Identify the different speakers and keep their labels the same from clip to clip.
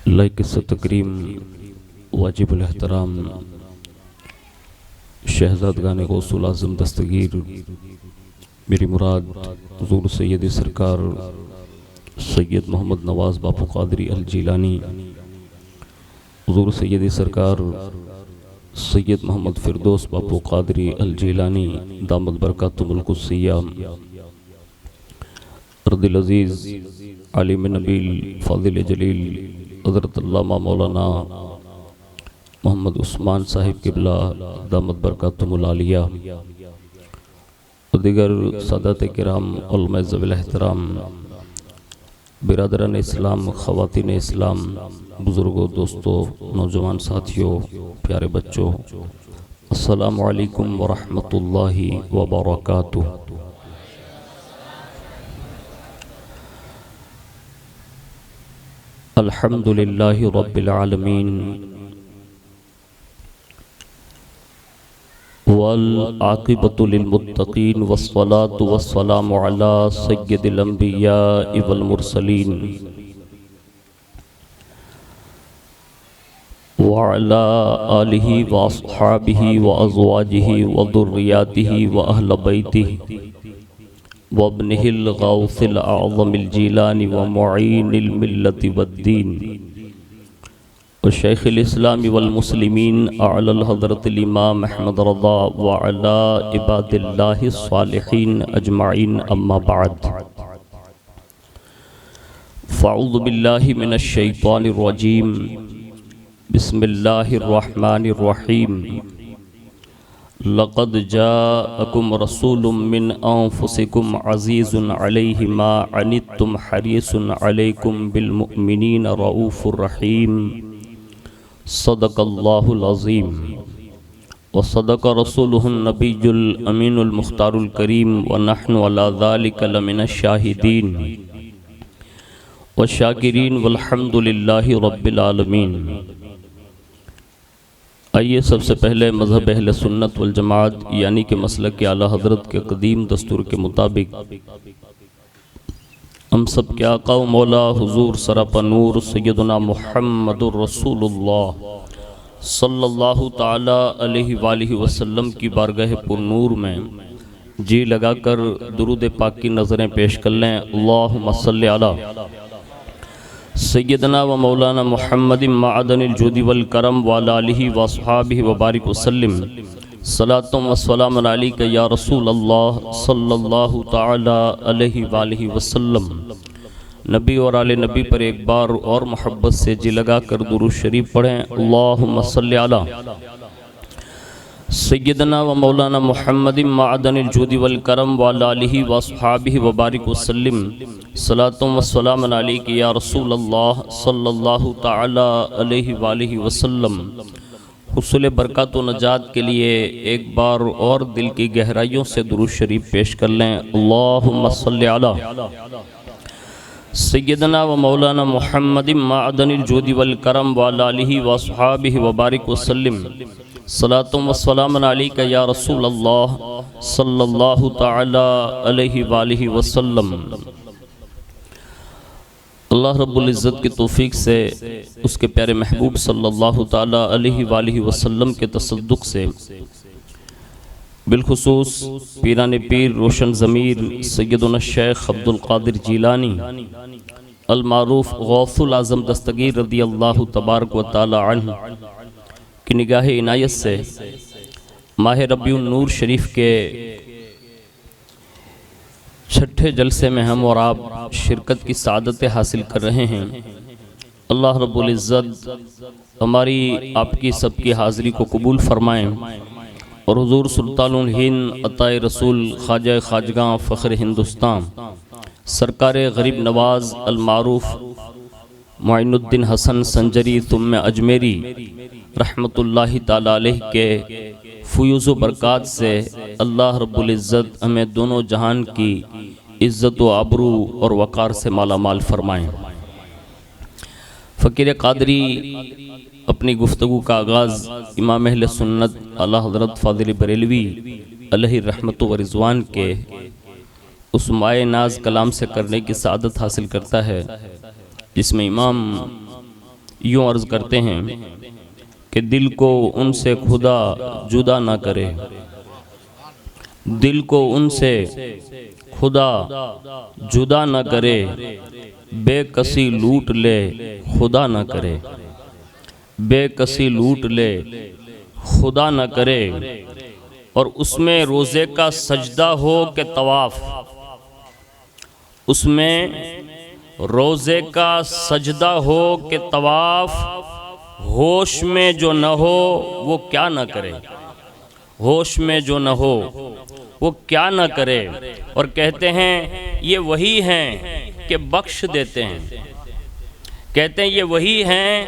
Speaker 1: لائق تکریم واجب الاحترام شہزادگان غوث العظم دستگیر میری مراد حضور سید سرکار سید محمد نواز باپو قادری الجیلانی، حضور سید سرکار سید محمد فردوس باپو قادری الجیلانی دامت برکاتہم القدسیہ، ارد العزیز عالم نبیل فاضل جلیل حضرت علامہ مولانا محمد عثمان صاحب قبلہ دامت برکاتہم العالیہ، دیگر سادات کرام علماء ذوی الاحترام، برادران اسلام، خواتین اسلام، بزرگوں، دوستوں، نوجوان ساتھیوں، پیارے بچوں، السلام علیکم ورحمۃ اللہ وبرکاتہ۔ الحمدللہ رب العالمین والعاقبۃ للمتقین والصلاة والسلام علی سید الانبیاء والمرسلین وعلی آلہ واصحابہ وازواجہ وذریاتہ واہل بیتہ وابنہ الغوث الاعظم الجیلانی ومعین الملت والدین وشیخ الاسلام والمسلمین اعلی الحضرت الامام احمد رضا وعلی عباد اللہ الصالحین اجمعین، اما بعد فاعوذ باللہ من الشیطان الرجیم، بسم اللہ الرحمن الرحیم۔ لقد جاءکم رسول من انفسکم عزیز علیہ ما عنتم حریص علیکم بالمؤمنین رؤوف الرحیم۔ صدق اللہ العظیم وصدق رسولہ النبی الامین المختار الکریم ونحن علی ذلک لمن الشاہدین والشاکرین والحمد للہ رب العالمین۔ آئیے سب سے پہلے مذہب اہل سنت والجماعت یعنی کہ مسلک اعلی حضرت کے قدیم دستور کے مطابق ہم سب کے آقا و مولا حضور سراپا نور سیدنا محمد الرسول اللہ صلی اللہ تعالی علیہ وآلہ وسلم کی بارگاہ پر نور میں جی لگا کر درود پاک کی نظریں پیش کر لیں۔ اللہم صلی علی سیدنا و مولانا محمد معدن الجود والکرم وعلی آلہ واصحابہ وبارک وسلم۔ صلاۃ و سلام علیک یا رسول اللہ صلی اللہ تعالی علیہ وآلہ وسلم۔ نبی اور آل نبی پر ایک بار اور محبت سے جی لگا کر درود شریف پڑھیں۔ اللہم صلی علی سیدنا و مولانا محمد معدن الجود والکرم وعلی آلہ واصحابہ وبارک وسلم۔ صلاۃ و سلام علیک یا رسول اللہ صلی اللہ تعالی علیہ وآلہ وسلم۔ حصول برکات و نجات کے لیے ایک بار اور دل کی گہرائیوں سے درود شریف پیش کر لیں۔ اللہم صلی علی سیدنا و مولانا محمد معدن الجود والکرم وعلی آلہ واصحابہ وبارک وسلم۔ صلاۃ و سلام علیک یا رسول اللہ صلی اللہ تعالی علیہ وآلہ وسلم۔ اللہ رب العزت کی توفیق سے اس کے پیارے محبوب صلی اللہ تعالی علیہ وآلہ وسلم کے تصدق سے بالخصوص پیران پیر روشن ضمیر سیدنا الشیخ عبد القادر جیلانی المعروف غوث العظم دستگیر رضی اللہ تبارک و تعالی عنہ کی نگاہ عنایت سے ماہ ربیع النور شریف کے چھٹے جلسے میں ہم اور آپ شرکت کی سعادتیں حاصل کر رہے ہیں۔ اللہ رب العزت ہماری آپ کی سب کی حاضری کو قبول فرمائیں اور حضور سلطان الہند عطائے رسول خواجہ خواجگاں فخر ہندوستان سرکار غریب نواز المعروف معین الدین حسن سنجری ثم اجمیری رحمت اللہ تعالی علیہ کے فیوز و برکات سے اللہ رب العزت ہمیں دونوں جہان کی عزت و آبرو اور وقار سے مالا مال فرمائیں۔ فقیر قادری اپنی گفتگو کا آغاز امام اہل سنت اعلیٰ حضرت فاضل بریلوی علیہ رحمت و رضوان کے اس مائع ناز کلام سے کرنے کی سعادت حاصل کرتا ہے، جس میں امام یوں عرض کرتے ہیں کہ دل کو ان سے خدا جدا نہ کرے، دل کو ان سے خدا جدا نہ کرے، بے کسی لوٹ لے خدا نہ کرے، بے کسی لوٹ لے خدا نہ کرے۔ اور اس میں روزے کا سجدہ ہو کہ طواف، اس میں روزے کا سجدہ ہو کہ طواف، ہوش میں جو نہ ہو وہ کیا نہ کرے، ہوش میں جو نہ ہو وہ کیا نہ کرے۔ اور کہتے ہیں یہ وہی ہیں کہ بخش دیتے ہیں، کہتے ہیں یہ وہی ہیں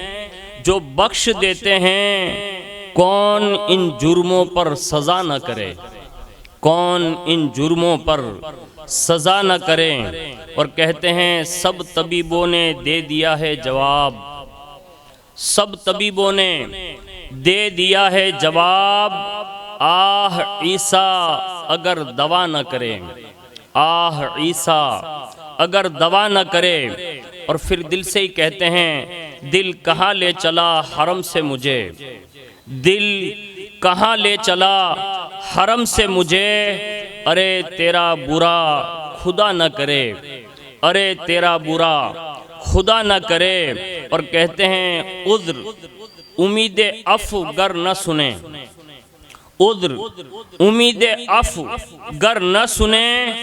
Speaker 1: جو بخش دیتے ہیں، کون ان جرموں پر سزا نہ کرے، کون ان جرموں پر سزا نہ کرے۔ اور کہتے ہیں سب طبیبوں نے دے دیا ہے جواب، سب طبیبوں نے دے دیا ہے جواب، آہ عیسیٰ اگر دوا نہ کرے، آہ عیسیٰ اگر دوا نہ کرے۔ اور پھر دل سے ہی کہتے ہیں دل کہاں لے چلا حرم سے مجھے، دل کہاں لے چلا حرم سے مجھے، ارے تیرا برا خدا نہ کرے، ارے تیرا برا خدا نہ کرے۔ اور کہتے ہیں عذر امید عفو گر نہ سنیں، عذر امید عفو گر نہ سنیں،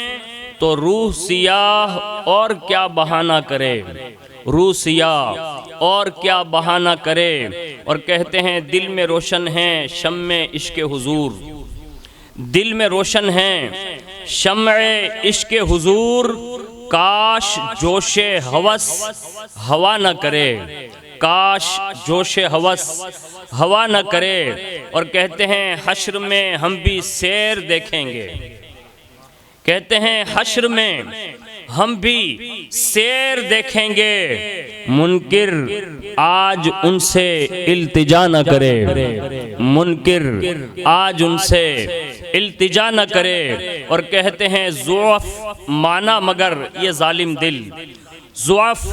Speaker 1: تو روح سیاہ اور کیا بہانہ کرے، روح سیاہ اور کیا بہانہ کرے۔ اور کہتے ہیں دل میں روشن ہیں شمع عشق حضور، دل میں روشن ہیں شمع عشق حضور، کاش جوش ہوس ہوا نہ کرے، کاش جوش ہوس ہوا نہ کرے۔ اور کہتے ہیں حشر میں ہم بھی سیر دیکھیں گے، کہتے ہیں حشر میں ہم بھی سیر دیکھیں گے، منکر آج ان سے التجا نہ کرے، منکر آج ان سے التجا نہ کرے۔ اور کہتے ہیں ضعف مانا مگر یہ ظالم دل، ضعف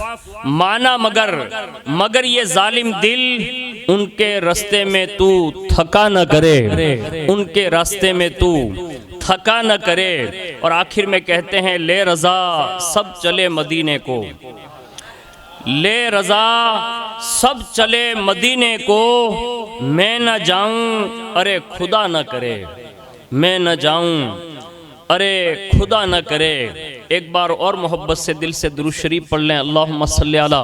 Speaker 1: مانا مگر یہ ظالم دل، ان کے راستے میں تو تھکا نہ کرے، ان کے راستے میں تو تھکا نہ کرے۔ اور آخر میں کہتے ہیں لے رضا سب چلے مدینے کو، لے رضا سب چلے مدینے کو، میں نہ جاؤں ارے خدا نہ کرے، میں نہ جاؤں ارے خدا نہ کرے۔ ایک بار اور محبت سے دل سے درود شریف پڑھ لیں، اللہم صلی علی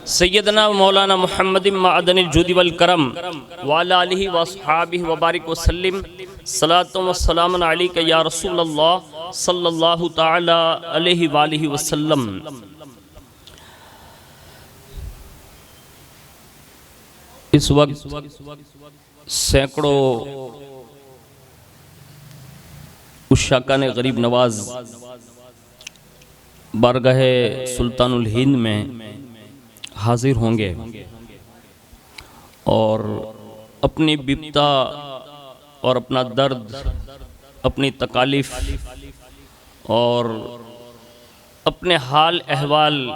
Speaker 1: سیدنا مولانا محمد معدن الجود والکرم وعلی آلہ واصحابہ وبارک وسلم، صلاۃ و سلام علیک یا رسول اللہ صلی اللہ تعالی علیہ وآلہ وسلم۔ اس وقت سینکڑوں عشاقان غریب نواز بارگاہ سلطان الہند میں حاضر ہوں گے اور اپنی بپتا اور اپنا درد، اپنی تکالیف اور اپنے حال احوال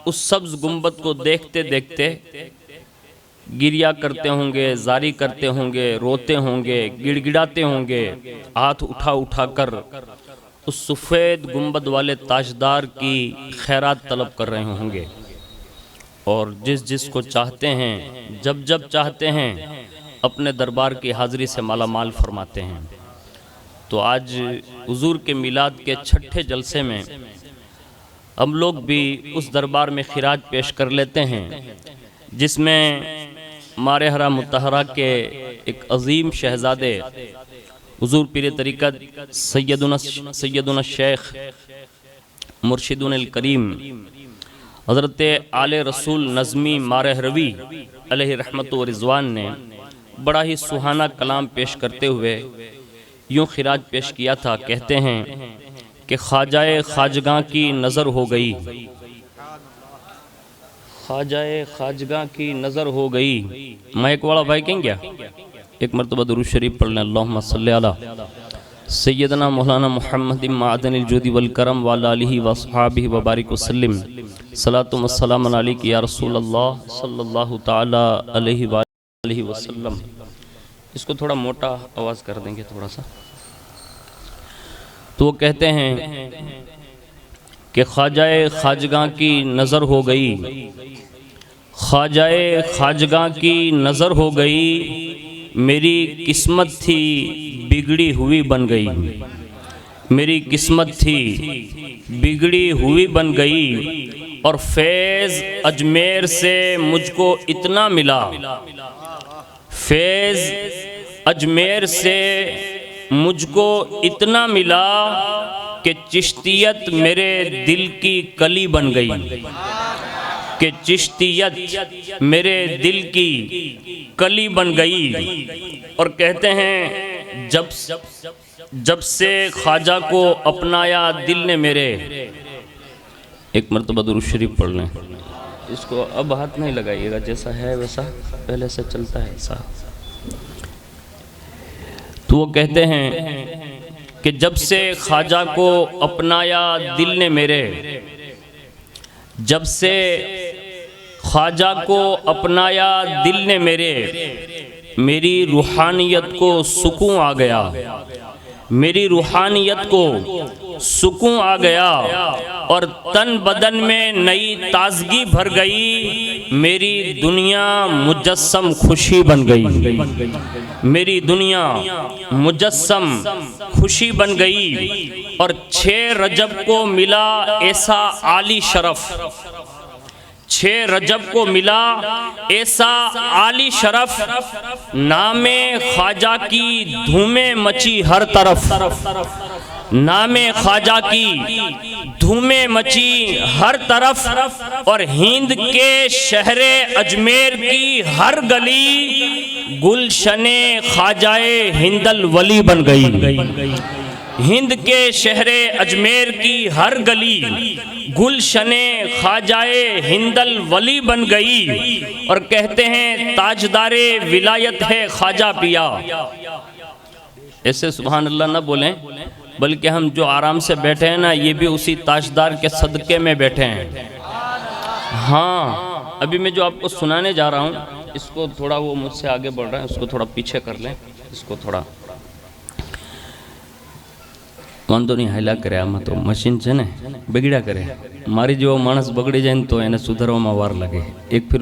Speaker 1: اس سبز گنبد کو دیکھتے دیکھتے گریہ کرتے ہوں گے، زاری کرتے ہوں گے، روتے ہوں گے، گڑ گڑاتے ہوں گے، ہاتھ اٹھا اٹھا کر اس سفید گنبد والے تاجدار کی خیرات طلب کر رہے ہوں گے، اور جس جس کو چاہتے ہیں، جب جب چاہتے ہیں، اپنے دربار کی حاضری سے مالا مال فرماتے ہیں۔ تو آج حضور کے میلاد کے چھٹے جلسے میں ہم لوگ بھی اس دربار میں خراج پیش کر لیتے ہیں، جس میں مارے حرا متحرہ کے ایک عظیم شہزادے حضور پیر طریقت سیدنا شیخ مرشدنا الکریم حضرت آل رسول نظمی مارے حروی علیہ رحمت و رضوان نے بڑا ہی سہانا کلام پیش کرتے ہوئے یوں خراج پیش کیا تھا۔ کہتے ہیں کہ خواجہ خواجگاں کی نظر ہو گئی، خواجہ خواجگاں کی نظر ہو گئی۔ مائک والا بھائی کہیں گیا ایک مرتبہ درود شریف پڑھ لیں، اللہم صلی علی سیدنا مولانا محمد معدن الجود والکرم وعلی آلہ وصحابہ وبارک وسلم صلاۃ و السلام علیک یا رسول اللہ صلی اللہ تعالی علیہ وآلہ وسلم۔ اس کو تھوڑا موٹا آواز کر دیں گے تھوڑا سا۔ تو وہ کہتے ہیں کہ خواجہ خواجگاں کی نظر ہو گئی، خواجہ خواجگاں کی نظر ہو گئی، میری قسمت تھی بگڑی ہوئی بن گئی، میری قسمت تھی بگڑی ہوئی بن گئی، اور فیض اجمیر سے مجھ کو اتنا ملا، فیض اجمیر سے مجھ کو اتنا ملا کہ چشتیت میرے دل کی کلی بن گئی، کہ چشتیت میرے دل کی کلی بن گئی۔ اور کہتے ہیں جب سے خواجہ کو اپنایا دل نے میرے، ایک مرتبہ درود شریف پڑھ لیں۔ اس کو اب ہاتھ نہیں لگائیے گا، جیسا ہے ویسا پہلے سے چلتا ہے ایسا۔ تو وہ کہتے ہیں کہ جب سے خواجہ کو اپنایا دل نے میرے، جب سے خواجہ کو اپنایا دل نے میرے، میری روحانیت کو سکون آ گیا، میری روحانیت کو سکون آ گیا، اور تن بدن میں نئی تازگی بھر گئی، میری دنیا مجسم خوشی بن گئی، میری دنیا مجسم خوشی بن گئی۔ اور 6 رجب کو ملا ایسا عالی شرف، 6 رجب کو ملا ایسا عالی شرف، نام خواجہ کی دھومیں مچی ہر طرف، نام خواجہ کی دھومیں مچی ہر طرف، اور ہند کے شہر اجمیر کی ہر گلی گلشن خواجہ ہند الولی بن گئی، ہند کے شہر اجمیر کی ہر گلی گلشن خواجہ ہند الولی بن گئی۔ اور کہتے ہیں تاجدار ولایت ہے خواجہ پیا۔ ایسے سبحان اللہ نہ بولیں، بلکہ ہم جو آرام سے بیٹھے ہیں نا، یہ بھی اسی تاجدار کے صدقے میں بیٹھے ہیں۔ ہاں، ابھی میں جو آپ کو سنانے جا رہا ہوں، اس کو تھوڑا، وہ مجھ سے آگے بڑھ رہا ہے، اس کو تھوڑا پیچھے کر لیں، اس کو تھوڑا વાંધો નહીં હાલ્યા કરે, આમાં તો મશીન છે ને, બગડ્યા કરે। મારી જેવો માણસ બગડી જાય ને તો એને સુધારવામાં વાર લાગે। એક ફેર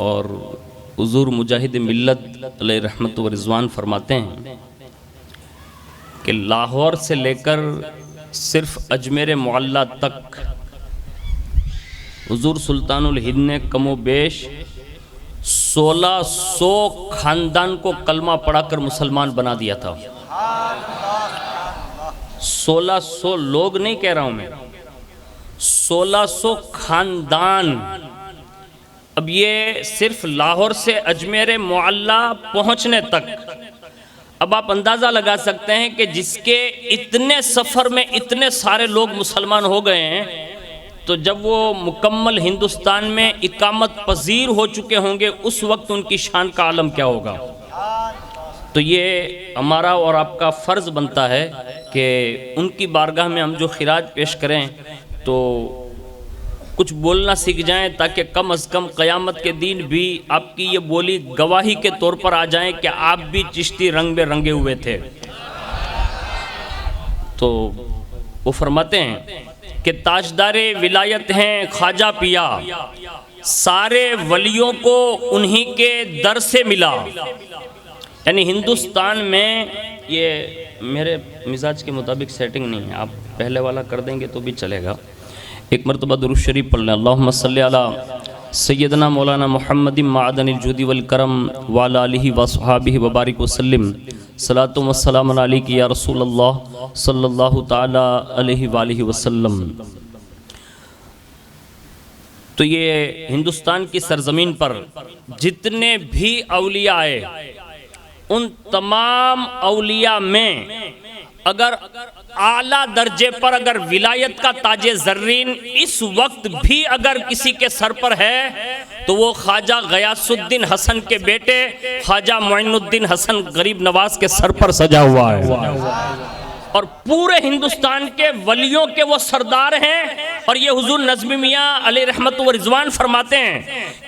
Speaker 1: اور حضور مجاہد ملت علیہ رحمت و رضوان فرماتے ہیں کہ لاہور سے لے کر صرف اجمیر معلیٰ تک حضور سلطان الہند نے کم و بیش 1600 خاندان کو کلمہ پڑھا کر مسلمان بنا دیا تھا۔ 1600 لوگ نہیں کہہ رہا ہوں میں، 1600 خاندان۔ اب یہ صرف لاہور سے اجمیر معلیٰ پہنچنے تک، اب آپ اندازہ لگا سکتے ہیں کہ جس کے اتنے سفر میں اتنے سارے لوگ مسلمان ہو گئے ہیں، تو جب وہ مکمل ہندوستان میں اقامت پذیر ہو چکے ہوں گے، اس وقت ان کی شان کا عالم کیا ہوگا۔ تو یہ ہمارا اور آپ کا فرض بنتا ہے کہ ان کی بارگاہ میں ہم جو خراج پیش کریں تو کچھ بولنا سیکھ جائیں، تاکہ کم از کم قیامت کے دن بھی آپ کی یہ بولی گواہی کے طور پر آ جائیں کہ آپ بھی چشتی رنگ میں رنگے ہوئے تھے۔ تو وہ فرماتے ہیں کہ تاجدار ولایت ہیں خواجہ پیا، سارے ولیوں کو انہی کے در سے ملا۔ یعنی ہندوستان میں، یہ میرے مزاج کے مطابق سیٹنگ نہیں ہے، آپ پہلے والا کر دیں گے تو بھی چلے گا۔ ایک مرتبہ درود شریف پڑھ لیں، اللہم صلی علی سیدنا مولانا محمد معدن الجود والکرم وعلی آلہ وصحابہ وبارک وسلم صلاۃ و السلام علیک یا رسول اللہ صلی اللہ تعالی علیہ وآلہ وسلم۔ تو یہ ہندوستان کی سرزمین پر جتنے بھی اولیاء آئے ان تمام اولیاء میں اگر اعلیٰ درجے پر اگر ولایت کا تاج زرین اس وقت بھی اگر کسی کے سر پر ہے تو وہ خواجہ غیاث الدین حسن کے بیٹے خواجہ معین الدین حسن غریب نواز کے سر پر سجا ہوا ہے، اور پورے ہندوستان کے ولیوں کے وہ سردار ہیں۔ اور یہ حضور نظمی میاں علیہ رحمت و رضوان فرماتے ہیں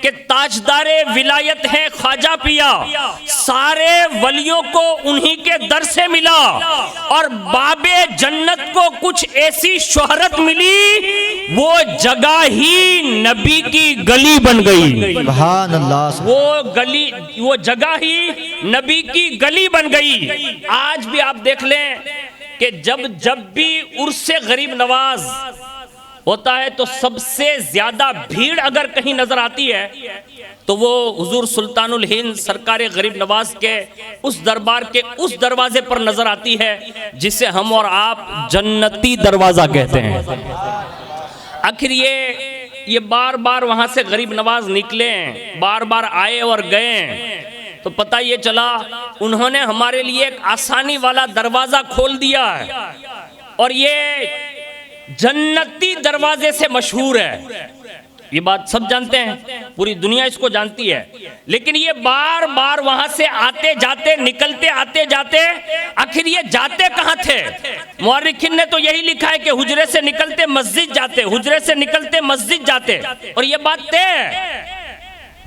Speaker 1: کہ تاجدار ولایت ہیں خواجہ پیا، سارے ولیوں کو انہی کے در سے ملا، اور باب جنت کو کچھ ایسی شہرت ملی وہ جگہ ہی نبی کی گلی بن گئی،
Speaker 2: سبحان اللہ،
Speaker 1: وہ جگہ ہی نبی کی گلی بن گئی۔ آج بھی آپ دیکھ لیں کہ جب بھی عرس غریب نواز ہوتا ہے تو سب سے زیادہ بھیڑ اگر کہیں نظر آتی ہے تو وہ حضور سلطان الہند سرکار غریب نواز کے اس دربار کے اس دروازے پر نظر آتی ہے جسے ہم اور آپ جنتی دروازہ کہتے ہیں۔ آخر یہ بار بار وہاں سے غریب نواز نکلے، بار بار آئے اور گئے، تو پتہ یہ چلا انہوں نے ہمارے لیے ایک آسانی والا دروازہ کھول دیا ہے، اور یہ جنتی دروازے سے مشہور ہے۔ یہ بات سب جانتے ہیں، پوری دنیا اس کو جانتی ہے، لیکن یہ بار بار وہاں سے آتے جاتے نکلتے آتے جاتے، آخر یہ جاتے کہاں تھے؟ مورخین نے تو یہی لکھا ہے کہ حجرے سے نکلتے مسجد جاتے، حجرے سے نکلتے مسجد جاتے، اور یہ بات طے ہے۔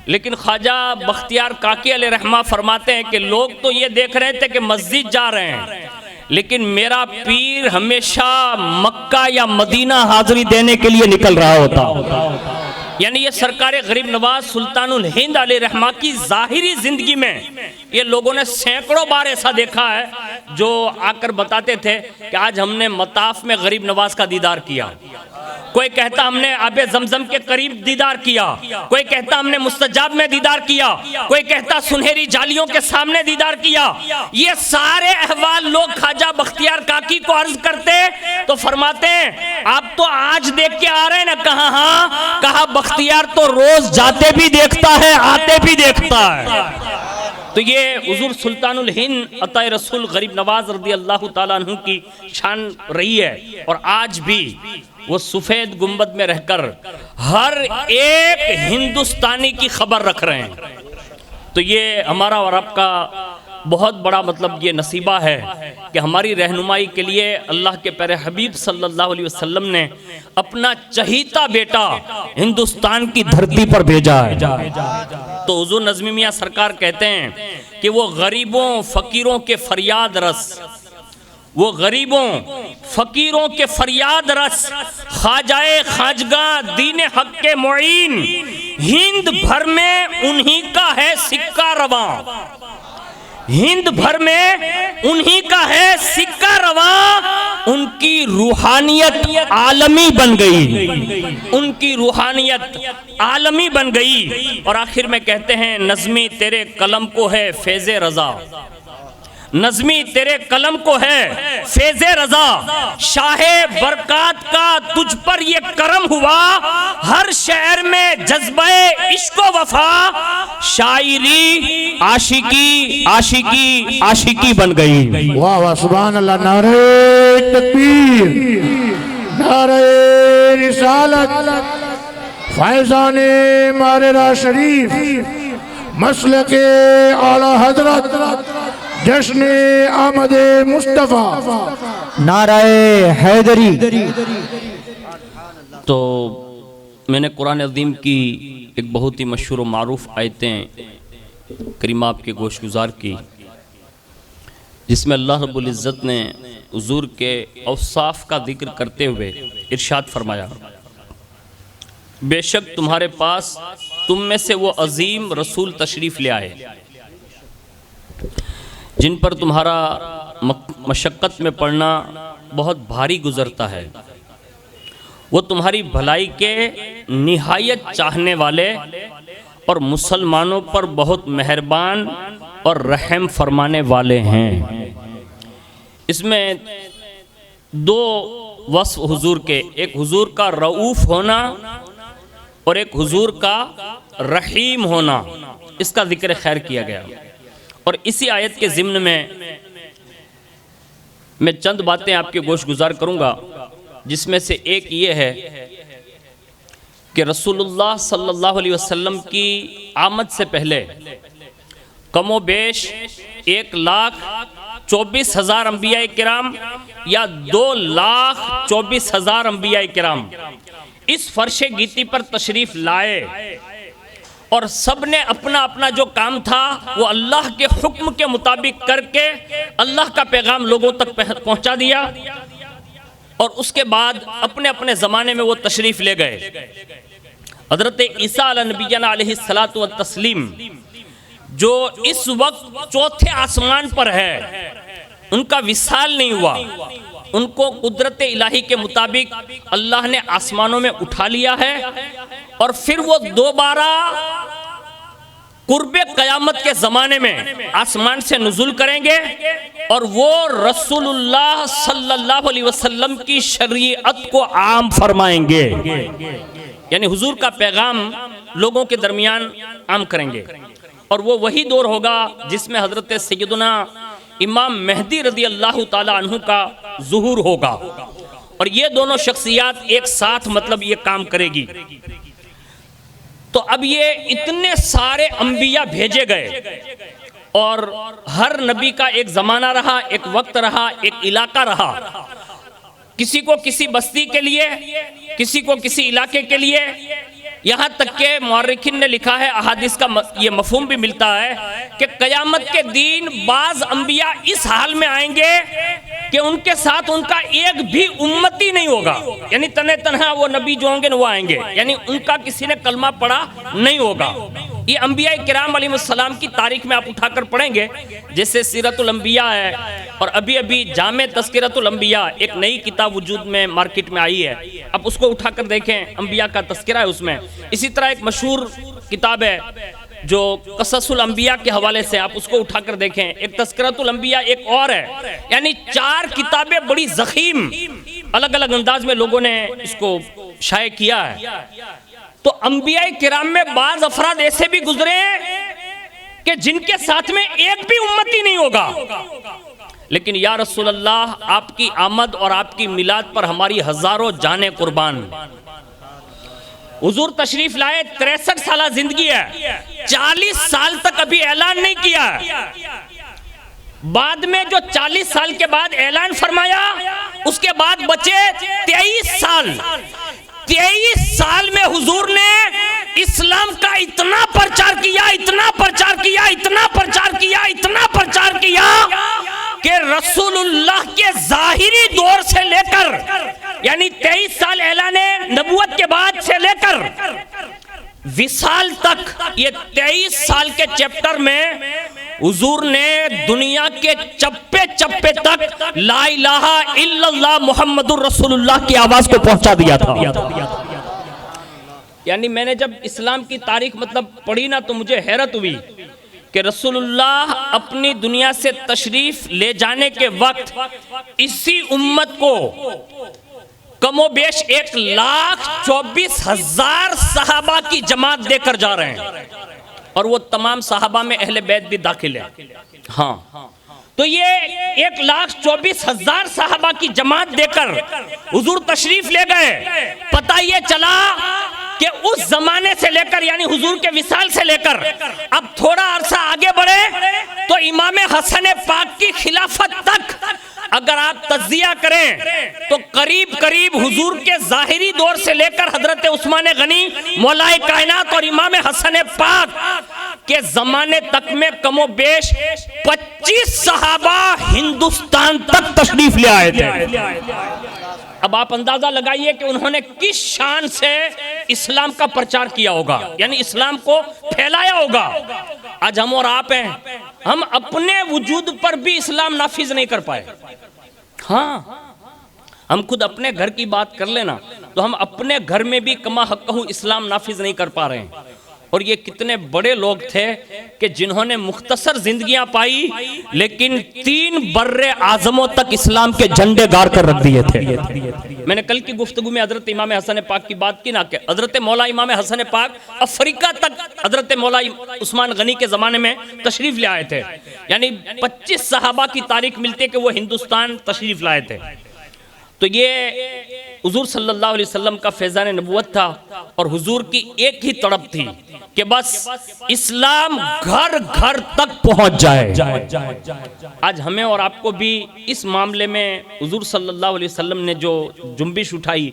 Speaker 1: لیکن خواجہ بختیار کاکی علیہ رحمہ فرماتے ہیں کہ لوگ تو یہ دیکھ رہے تھے کہ مسجد جا رہے ہیں، لیکن میرا پیر ہمیشہ مکہ یا مدینہ حاضری دینے کے لیے نکل رہا ہوتا۔ یعنی یہ سرکار غریب نواز سلطان الہند علیہ رحمہ کی ظاہری زندگی میں یہ لوگوں نے سینکڑوں بار ایسا دیکھا ہے جو آ کر بتاتے تھے کہ آج ہم نے مطاف میں غریب نواز کا دیدار کیا، کوئی کہتا ہم نے آب زمزم کے قریب دیدار کیا، کوئی کہتا ہم نے مستجاب میں دیدار کیا، کوئی کہتا سنہری جالیوں کے سامنے دیدار کیا۔ یہ سارے احوال لوگ خواجہ بختیار کاکی کو عرض کرتے تو فرماتے ہیں آپ تو آج دیکھ کے آ رہے ہیں نا؟ کہا ہاں، کہا بختیار تو روز جاتے بھی دیکھتا ہے آتے بھی دیکھتا ہے۔ تو یہ حضور سلطان الہند عطا رسول غریب نواز رضی اللہ تعالیٰ عنہ کی شان رہی ہے، اور آج بھی وہ سفید گنبد میں رہ کر ہر ایک ہندوستانی کی خبر رکھ رہے ہیں۔ تو یہ ہمارا اور آپ کا بہت بڑا مطلب یہ نصیبہ ہے کہ ہماری رہنمائی کے لیے اللہ کے پیارے حبیب صلی اللہ علیہ وسلم نے اپنا چہیتا بیٹا ہندوستان کی دھرتی پر بھیجا ہے۔ تو حضور نظمی میاں سرکار کہتے ہیں کہ وہ غریبوں فقیروں کے فریاد رس، وہ غریبوں فقیروں کے فریاد رس خواجہ خواجگاہ دین حق کے معین، ہند بھر میں انہی کا ہے سکہ رواں، ہند بھر میں انہی کا ہے سکہ رواں، ان کی روحانیت عالمی بن گئی، ان کی روحانیت عالمی بن گئی۔ اور آخر میں کہتے ہیں نظمی تیرے قلم کو ہے فیض رضا، نظمی تیرے قلم کو ہے فیض رضا، شاہ برکات کا تجھ پر یہ کرم ہوا، ہر شعر میں جذبہ عشق و وفا، شاعری عاشقی عاشقی عاشقی بن گئی۔
Speaker 3: واہ واہ سبحان اللہ، نعرہ تکبیر، نعرہ رسالت، فیضان ماررہ شریف، مسلک اعلی حضرت، جشن آمد مصطفیٰ،
Speaker 2: نعرہ حیدری۔
Speaker 1: تو میں نے قرآن عظیم کی ایک بہت ہی مشہور و معروف آیتیں کریمہ آپ کے گوش گزار کی، جس میں اللہ رب العزت نے حضور کے اوصاف کا ذکر کرتے ہوئے ارشاد فرمایا، بے شک تمہارے پاس تم میں سے وہ عظیم رسول تشریف لے آئے جن پر تمہارا مشقت میں پڑنا بہت بھاری گزرتا ہے، وہ تمہاری بھلائی کے نہایت چاہنے والے اور مسلمانوں پر بہت مہربان اور رحم فرمانے والے ہیں۔ اس میں دو وصف حضور کے، ایک حضور کا رؤوف ہونا اور ایک حضور کا رحیم ہونا، اس کا ذکر خیر کیا گیا۔ اور اسی آیت کے ضمن میں چند باتیں آپ کے گوش گزار کروں گا، جس میں سے ایک یہ ہے کہ رسول اللہ صلی اللہ علیہ وسلم کی آمد سے پہلے کم و بیش 1,24,000 انبیاء کرام یا 2,24,000 انبیاء کرام اس فرش گیتی پر تشریف لائے، اور سب نے اپنا اپنا جو کام تھا وہ اللہ کے حکم کے مطابق کر کے اللہ کا پیغام لوگوں تک پہنچا دیا، اور اس کے بعد اپنے اپنے زمانے میں وہ تشریف لے گئے۔ حضرت عیسیٰ علیہ نبینا علیہ الصلاۃ والتسلیم جو اس وقت چوتھے آسمان پر ہے، ان کا وصال نہیں ہوا، ان کو قدرت الہی کے مطابق اللہ نے آسمانوں میں اٹھا لیا ہے، اور پھر وہ دوبارہ قرب قیامت کے زمانے میں آسمان سے نزول کریں گے، اور وہ رسول اللہ صلی اللہ علیہ وسلم کی شریعت کو عام فرمائیں گے، یعنی حضور کا پیغام لوگوں کے درمیان عام کریں گے۔ اور وہ وہی دور ہوگا جس میں حضرت سیدنا امام مہدی رضی اللہ تعالی عنہ کا ظہور ہوگا، اور یہ دونوں شخصیات ایک ساتھ مطلب یہ کام کرے گی۔ تو اب یہ اتنے سارے انبیاء بھیجے گئے، اور ہر نبی کا ایک زمانہ رہا، ایک وقت رہا، ایک علاقہ رہا، کسی کو کسی بستی کے لیے، کسی کو کسی علاقے کے لیے، یہاں تک کہ مورخین نے لکھا ہے، احادیث کا یہ مفہوم بھی ملتا ہے کہ قیامت کے دن بعض انبیاء اس حال میں آئیں گے کہ ان کے ساتھ ان کا ایک بھی امتی نہیں ہوگا، یعنی تنہا وہ نبی جو ہوں گے وہ آئیں گے، یعنی ان کا کسی نے کلمہ پڑھا نہیں ہوگا۔ یہ انبیاء کرام علیہ السلام کی تاریخ میں آپ اٹھا کر پڑھیں گے، جیسے سیرت الانبیاء ہے، اور ابھی جامع تذکرۃ الانبیاء ایک نئی کتاب وجود میں مارکیٹ میں آئی ہے، آپ اس کو اٹھا کر دیکھیں، انبیاء کا تذکرہ ہے اس میں۔ اسی طرح ایک مشہور کتاب ہے جو قصص الانبیاء کے حوالے سے، آپ اس کو اٹھا کر دیکھیں۔ ایک تذکرۃ الانبیاء ایک اور ہے، یعنی 4 کتابیں بڑی ضخیم الگ الگ انداز میں لوگوں نے اس کو شائع کیا ہے۔ تو انبیاء کرام میں بعض افراد ایسے بھی گزرے ہیں کہ جن کے ساتھ میں ایک بھی امتی نہیں ہوگا، لیکن یا رسول اللہ آپ کی آمد اور آپ کی میلاد پر ہماری ہزاروں جانیں قربان۔ حضور تشریف لائے، 63 سالہ زندگی ہے، 40 سال تک ابھی اعلان نہیں کیا ہے۔ بعد میں جو 40 سال کے بعد اعلان فرمایا، اس کے بعد بچے 23 سال۔ 23 سال میں حضور نے اسلام کا اتنا پرچار کیا، اتنا پرچار کیا، اتنا پرچار کیا، اتنا پرچار کیا کہ رسول اللہ کے ظاہری دور سے لے کر، یعنی 23 سال اعلان نبوت کے بعد سے لے کر وصال تک، یہ 23 سال کے چیپٹر میں حضور نے دنیا کے چپے چپے تک لا الہ الا اللہ محمد الرسول اللہ کی آواز کو پہنچا دیا تھا۔ یعنی میں نے جب اسلام کی تاریخ مطلب پڑھی نا تو مجھے حیرت ہوئی کہ رسول اللہ اپنی دنیا سے تشریف لے جانے کے وقت اسی امت کو کم و بیش 1,24,000 صحابہ کی جماعت دے کر جا رہے ہیں، اور وہ تمام صحابہ میں اہل بیت بھی داخل ہے۔ ہاں، تو یہ 1,24,000 صحابہ کی جماعت دے کر حضور تشریف لے گئے۔ پتہ یہ چلا کہ اس زمانے سے لے کر، یعنی حضور کے وصال سے لے کر اب تھوڑا عرصہ آگے بڑھے تو امام حسن پاک کی خلافت تک اگر آپ تجزیہ کریں تو قریب قریب حضور کے ظاہری دور سے لے کر حضرت عثمان غنی مولا کائنات اور امام حسن پاک کے زمانے تک میں کم و بیش 25 صحابہ ہندوستان تک تشریف لے آئے تھے۔ اب آپ اندازہ لگائیے کہ انہوں نے کس شان سے اسلام کا پرچار کیا ہوگا، یعنی اسلام کو پھیلایا ہوگا۔ آج ہم اور آپ ہیں، ہم اپنے وجود پر بھی اسلام نافذ نہیں کر پائے۔ ہاں، ہم خود اپنے گھر کی بات کر لینا تو ہم اپنے گھر میں بھی کما حقہ اسلام نافذ نہیں کر پا رہے ہیں۔ اور یہ کتنے بڑے لوگ تھے کہ جنہوں نے مختصر زندگیاں پائی لیکن 3 بر اعظموں تک اسلام کے جھنڈے گاڑ کر رکھ دیے تھے۔ میں نے کل کی گفتگو میں حضرت امام حسن پاک کی بات کی نا کہ حضرت مولا امام حسن پاک افریقہ تک حضرت مولا عثمان غنی کے زمانے میں تشریف لے آئے تھے، یعنی 25 صحابہ کی تاریخ ملتی ہے کہ وہ ہندوستان تشریف لائے تھے۔ تو یہ حضور صلی اللہ علیہ وسلم کا فیضان نبوت تھا، اور حضور کی ایک ہی تڑپ تھی کہ بس اسلام گھر گھر تک پہنچ جائے۔ آج ہمیں اور آپ کو بھی اس معاملے میں حضور صلی اللہ علیہ وسلم نے جو جنبش اٹھائی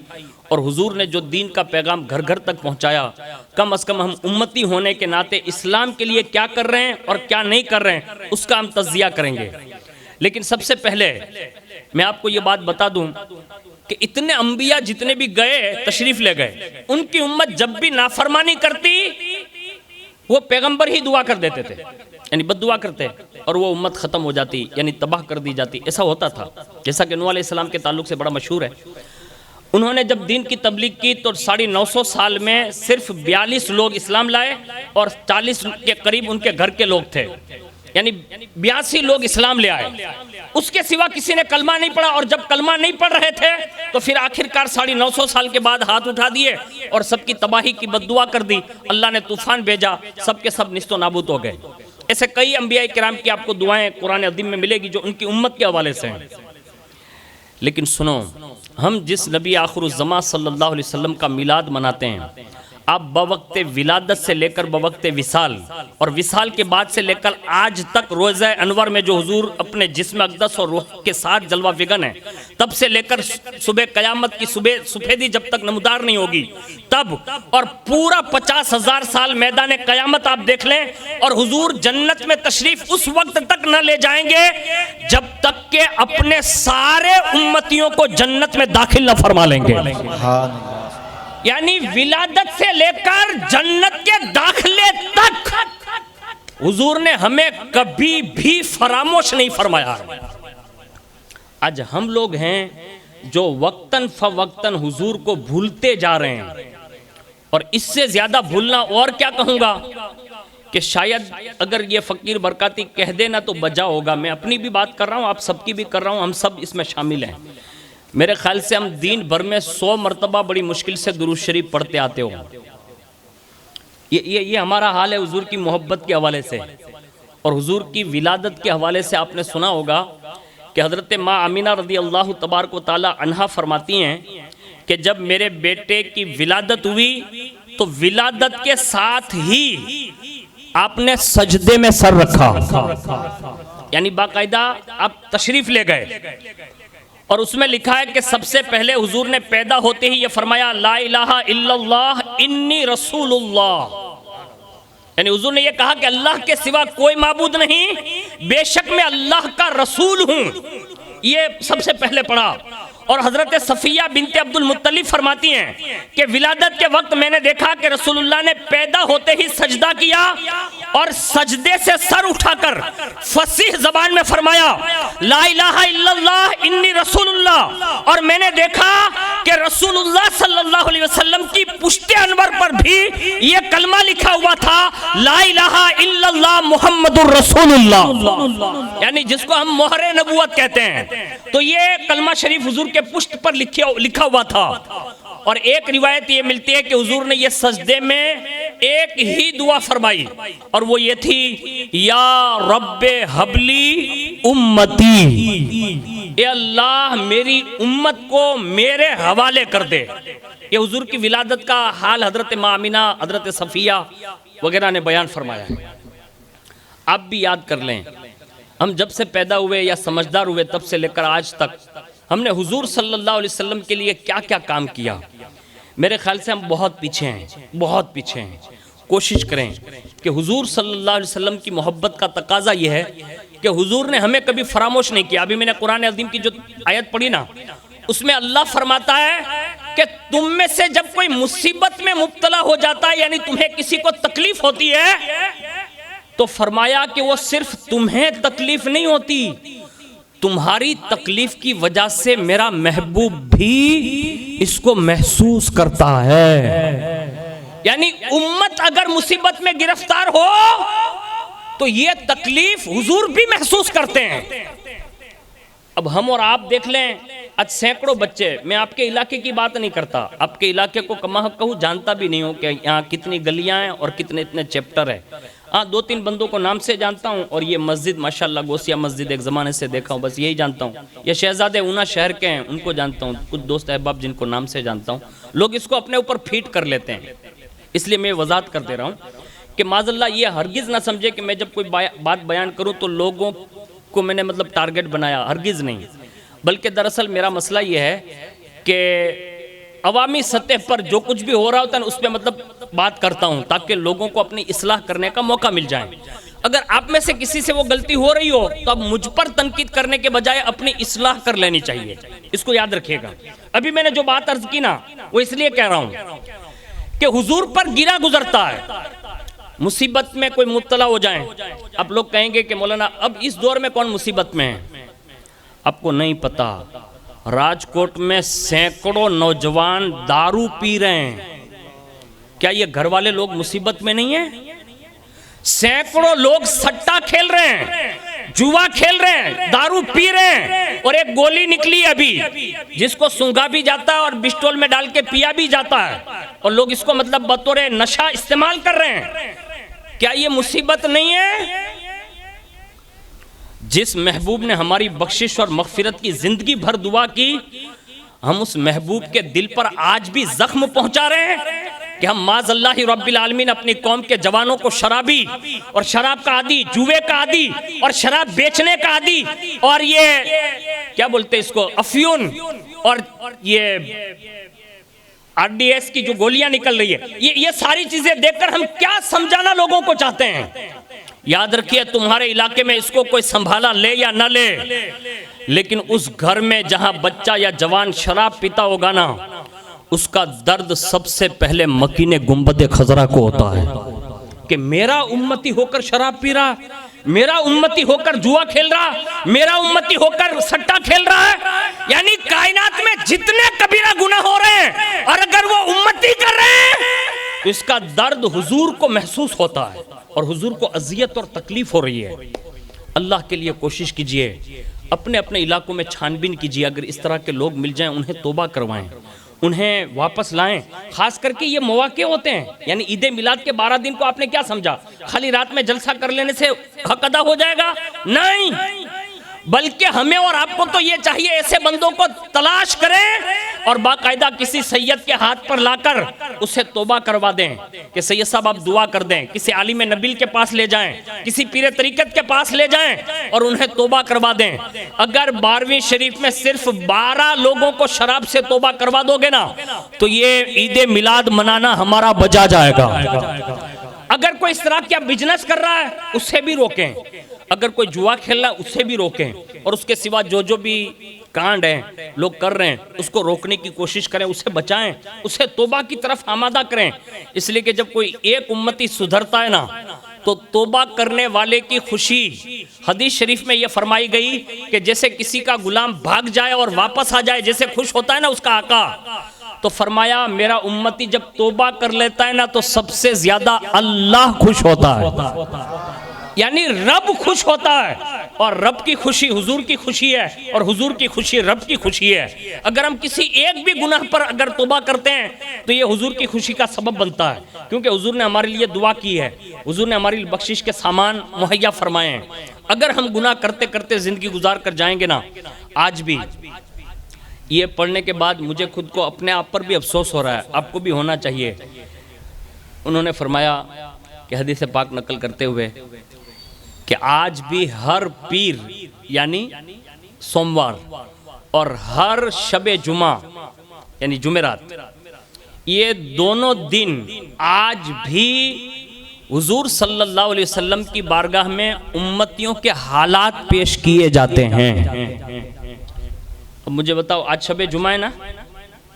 Speaker 1: اور حضور نے جو دین کا پیغام گھر گھر تک پہنچایا، کم از کم ہم امتی ہونے کے ناطے اسلام کے لیے کیا کر رہے ہیں اور کیا نہیں کر رہے ہیں اس کا ہم تجزیہ کریں گے۔ لیکن سب سے پہلے میں آپ کو یہ بات بتا دوں کہ اتنے انبیاء جتنے بھی گئے تشریف لے گئے، ان کی امت جب بھی نافرمانی کرتی وہ پیغمبر ہی دعا کر دیتے تھے، یعنی بد دعا کرتے اور وہ امت ختم ہو جاتی، یعنی تباہ کر دی جاتی۔ ایسا ہوتا تھا، جیسا کہ نوح علیہ السلام کے تعلق سے بڑا مشہور ہے۔ انہوں نے جب دین کی تبلیغ کی تو 950 سال میں صرف 42 لوگ اسلام لائے اور 40 کے قریب ان کے گھر کے لوگ تھے، یعنی 82 لوگ اسلام لے آئے۔ اس کے سوا کسی نے کلمہ نہیں پڑھا، اور جب کلمہ نہیں پڑھ رہے تھے تو پھر آخرکار 950 سال کے بعد ہاتھ اٹھا دیے اور سب کی تباہی کی بد دعا کر دی۔ اللہ نے طوفان بھیجا، سب کے سب نیست و نابود ہو گئے۔ ایسے کئی انبیاء کرام کی آپ کو دعائیں قرآن عظیم میں ملے گی جو ان کی امت کے حوالے سے ہیں۔ لیکن سنو، ہم جس نبی آخر الزمان صلی اللہ علیہ وسلم کا میلاد مناتے ہیں، آپ بوقت ولادت سے لے کر بوقت وصال اور وصال کے بعد سے لے کر آج تک روزہ انور میں جو حضور اپنے جسم اقدس اور روح کے ساتھ جلوہ فگن ہے، تب سے لے کر صبح قیامت کی سفیدی جب تک نمودار نہیں ہوگی تب، اور پورا 50,000 سال میدان قیامت آپ دیکھ لیں، اور حضور جنت میں تشریف اس وقت تک نہ لے جائیں گے جب تک کہ اپنے سارے امتیوں کو جنت میں داخل نہ فرما لیں گے۔ یعنی ولادت سے لے کر جنت کے داخلے تک حضور نے ہمیں کبھی بھی فراموش نہیں فرمایا۔ آج ہم لوگ ہیں جو وقتاً فوقتاً حضور کو بھولتے جا رہے ہیں، اور اس سے زیادہ بھولنا اور کیا کہوں گا کہ شاید اگر یہ فقیر برکاتی کہہ دینا تو بجا ہوگا۔ میں اپنی بھی بات کر رہا ہوں، آپ سب کی بھی کر رہا ہوں، ہم سب اس میں شامل ہیں۔ میرے خیال سے ہم دین بھر میں 100 مرتبہ بڑی مشکل سے درود شریف پڑھتے آتے ہو۔ یہ ہمارا حال ہے حضور کی محبت کے حوالے سے، اور حضور کی ولادت کے حوالے سے آپ نے سنا ہوگا کہ حضرت ماں آمینہ رضی اللہ تبارک و تعالی عنہا فرماتی ہیں کہ جب میرے بیٹے کی ولادت ہوئی تو ولادت کے ساتھ ہی آپ نے سجدے میں سر رکھا، یعنی باقاعدہ آپ تشریف لے گئے، اور اس میں لکھا ہے کہ سب سے پہلے حضور نے پیدا ہوتے ہی یہ فرمایا لا الہ الا اللہ انی رسول اللہ، یعنی حضور نے یہ کہا کہ اللہ کے سوا کوئی معبود نہیں، بے شک میں اللہ کا رسول ہوں، یہ سب سے پہلے پڑھا۔ اور حضرت صفیہ بنت عبد المطلب فرماتی ہیں کہ ولادت کے وقت میں نے دیکھا کہ رسول اللہ نے پیدا ہوتے ہی سجدہ کیا اور سجدے سے سر اٹھا کر فصیح زبان میں فرمایا لا الہ الا اللہ انی رسول اللہ، اور میں نے دیکھا کہ رسول اللہ صلی اللہ علیہ وسلم کی پشت انور پر بھی یہ کلمہ لکھا ہوا تھا لا الہ الا اللہ محمد الرسول اللہ، یعنی جس کو ہم مہر نبوت کہتے ہیں۔ تو یہ کلمہ شریف حضور کے پشت پر لکھا ہوا تھا، اور ایک روایت یہ ملتی ہے کہ حضور نے یہ سجدے میں ایک ہی دعا فرمائی، اور وہ یہ تھی یا رب حبلی امتی، اے اللہ میری امت کو میرے حوالے کر دے۔ یہ حضور کی ولادت کا حال حضرت ماں آمینہ، حضرت صفیہ وغیرہ نے بیان فرمایا ہے۔ آپ بھی یاد کر لیں، ہم جب سے پیدا ہوئے یا سمجھدار ہوئے تب سے لے کر آج تک ہم نے حضور صلی اللہ علیہ وسلم کے لیے کیا کیا کام کیا۔ میرے خیال سے ہم بہت پیچھے ہیں، بہت پیچھے ہیں۔ کوشش کریں کہ حضور صلی اللہ علیہ وسلم کی محبت کا تقاضا یہ ہے کہ حضور نے ہمیں کبھی فراموش نہیں کیا۔ ابھی میں نے قرآن عظیم کی جو آیت پڑھی نا، اس میں اللہ فرماتا ہے کہ تم میں سے جب کوئی مصیبت میں مبتلا ہو جاتا ہے، یعنی تمہیں کسی کو تکلیف ہوتی ہے، تو فرمایا کہ وہ صرف تمہیں تکلیف نہیں ہوتی، تمہاری تکلیف کی وجہ سے میرا محبوب بھی اس کو محسوس کرتا ہے۔ یعنی امت اگر مصیبت میں گرفتار ہو تو یہ تکلیف حضور بھی محسوس کرتے ہیں. اب ہم اور آپ دیکھ لیں، آج سینکڑوں بچے، میں آپ کے علاقے کی بات نہیں کرتا، آپ کے علاقے کو کما حق کہوں، جانتا بھی نہیں ہوں کہ یہاں کتنی گلیاں ہیں اور کتنے اتنے چیپٹر ہیں. ہاں 2-3 بندوں کو نام سے جانتا ہوں، اور یہ مسجد ماشاءاللہ گوسیا مسجد ایک زمانے سے دیکھا ہوں، بس یہی جانتا ہوں. یہ شہزادے اونا شہر کے ہیں، ان کو جانتا ہوں، کچھ دوست احباب جن کو نام سے جانتا ہوں. لوگ اس کو اپنے اوپر پھیٹ کر لیتے ہیں، اس لیے میں وضاحت کر دے رہا ہوں کہ معاذ اللہ یہ ہرگز نہ سمجھے کہ میں جب کوئی بات بیان کروں تو لوگوں کو میں نے مطلب ٹارگٹ بنایا، ہرگز نہیں. بلکہ دراصل میرا مسئلہ یہ ہے کہ عوامی سطح پر جو کچھ بھی ہو رہا ہوتا ہے اس پہ مطلب بات کرتا ہوں تاکہ لوگوں کو اپنی اصلاح کرنے کا موقع مل جائے. اگر آپ میں سے کسی سے وہ غلطی ہو رہی ہو تو اب مجھ پر تنقید کرنے کے بجائے اپنی اصلاح کر لینی چاہیے، اس کو یاد رکھیے گا. ابھی میں نے جو بات عرض کی نا وہ اس لیے کہہ رہا ہوں کہ حضور پر گرا گزرتا ہے. مصیبت میں کوئی مبتلا ہو جائیں، اب لوگ کہیں گے کہ مولانا اب اس دور میں کون مصیبت میں ہے؟ آپ کو نہیں پتا، راجکوٹ میں سینکڑوں نوجوان دارو پی رہے ہیں. کیا یہ گھر والے لوگ مصیبت میں نہیں ہیں؟ سینکڑوں لوگ سٹا کھیل رہے ہیں، جوا کھیل رہے ہیں، دارو پی رہے ہیں، اور ایک گولی نکلی ابھی جس کو سونگا بھی جاتا ہے اور بسٹول میں ڈال کے پیا بھی جاتا ہے، اور لوگ اس کو مطلب بطور نشہ استعمال کر رہے ہیں. کیا یہ مصیبت نہیں ہے؟ جس محبوب نے ہماری بخشش اور مغفرت کی زندگی بھر دعا کی، ہم اس محبوب کے دل پر آج بھی زخم پہنچا رہے ہیں کہ ہم معاذ اللہ رب العالمین اپنی قوم کے جوانوں کو شرابی اور شراب کا عادی، جوے کا عادی اور شراب بیچنے کا عادی اور یہ کیا بولتے اس کو افیون اور یہ RDS کی جو گولیاں نکل رہی ہے، یہ ساری چیزیں دیکھ کر ہم کیا سمجھانا لوگوں کو چاہتے ہیں؟ یاد رکھیے تمہارے علاقے میں اس کو کوئی سنبھالا لے یا نہ لے، لیکن اس گھر میں جہاں بچہ یا جوان شراب پیتا ہوگا نا، اس کا درد سب سے پہلے مکین گنبد خضرا کو ہوتا ہے کہ میرا امتی ہو کر شراب پی رہا، میرا امتی ہو کر جوا کھیل رہا، میرا امتی ہو کر سٹا کھیل رہا ہے. یعنی کائنات میں جتنے کبیرہ گناہ ہو رہے ہیں اور اگر وہ امتی کر رہے ہیں تو اس کا درد حضور کو محسوس ہوتا ہے اور حضور کو اذیت اور تکلیف ہو رہی ہے. اللہ کے لیے کوشش کیجئے، اپنے اپنے علاقوں میں چھان بین کیجئے، اگر اس طرح کے لوگ مل جائیں انہیں توبہ کروائیں، انہیں واپس لائیں. خاص کر کے یہ مواقع ہوتے ہیں، یعنی عید میلاد کے 12 دن کو آپ نے کیا سمجھا؟ خالی رات میں جلسہ کر لینے سے حق ادا ہو جائے گا؟ نہیں، بلکہ ہمیں اور آپ کو تو یہ چاہیے ایسے بندوں کو تلاش کریں اور باقاعدہ کسی سید کے ہاتھ پر لا کر اسے توبہ کروا دیں کہ سید صاحب آپ دعا کر دیں، کسی عالم نبیل کے پاس لے جائیں، کسی پیر طریقت کے پاس لے جائیں اور انہیں توبہ کروا دیں. اگر 12ویں شریف میں صرف 12 لوگوں کو شراب سے توبہ کروا دو گے نا تو یہ عید میلاد منانا ہمارا بجا جائے گا. اگر کوئی اس طرح کیا بزنس کر رہا ہے اسے بھی روکیں، اگر کوئی جوا کھیل رہا ہے اسے بھی روکیں، اور اس کے سوا جو بھی کانڈ ہیں لوگ کر رہے ہیں اس کو روکنے کی کوشش کریں، اسے بچائیں، اسے توبہ کی طرف آمادہ کریں. اس لیے کہ جب کوئی ایک امتی سدھرتا ہے نا تو توبہ کرنے والے کی خوشی، حدیث شریف میں یہ فرمائی گئی کہ جیسے کسی کا غلام بھاگ جائے اور واپس آ جائے، جیسے خوش ہوتا ہے نا اس کا آقا، تو فرمایا میرا امتی جب توبہ کر لیتا ہے نا تو سب سے زیادہ اللہ خوش ہوتا ہے، یعنی رب خوش ہوتا ہے، اور رب کی خوشی حضور کی خوشی ہے اور حضور کی خوشی رب کی خوشی ہے. اگر ہم کسی ایک بھی گناہ پر اگر توبہ کرتے ہیں تو یہ حضور کی خوشی کا سبب بنتا ہے، کیونکہ حضور نے ہمارے لیے دعا کی ہے، حضور نے ہماری بخشش کے سامان مہیا فرمائے ہیں. اگر ہم گناہ کرتے کرتے زندگی گزار کر جائیں گے نا، آج بھی یہ پڑھنے کے بعد مجھے خود کو اپنے آپ پر بھی افسوس ہو رہا ہے، آپ کو بھی ہونا چاہیے. انہوں نے فرمایا کہ حدیث پاک نقل کرتے ہوئے کہ آج بھی ہر پیر یعنی سوموار اور ہر شب جمعہ یعنی جمعرات، یہ دونوں دن آج بھی حضور صلی اللہ علیہ وسلم کی بارگاہ میں امتیوں کے حالات پیش کیے جاتے ہیں. اب مجھے بتاؤ آج شب جمعہ ہے نا،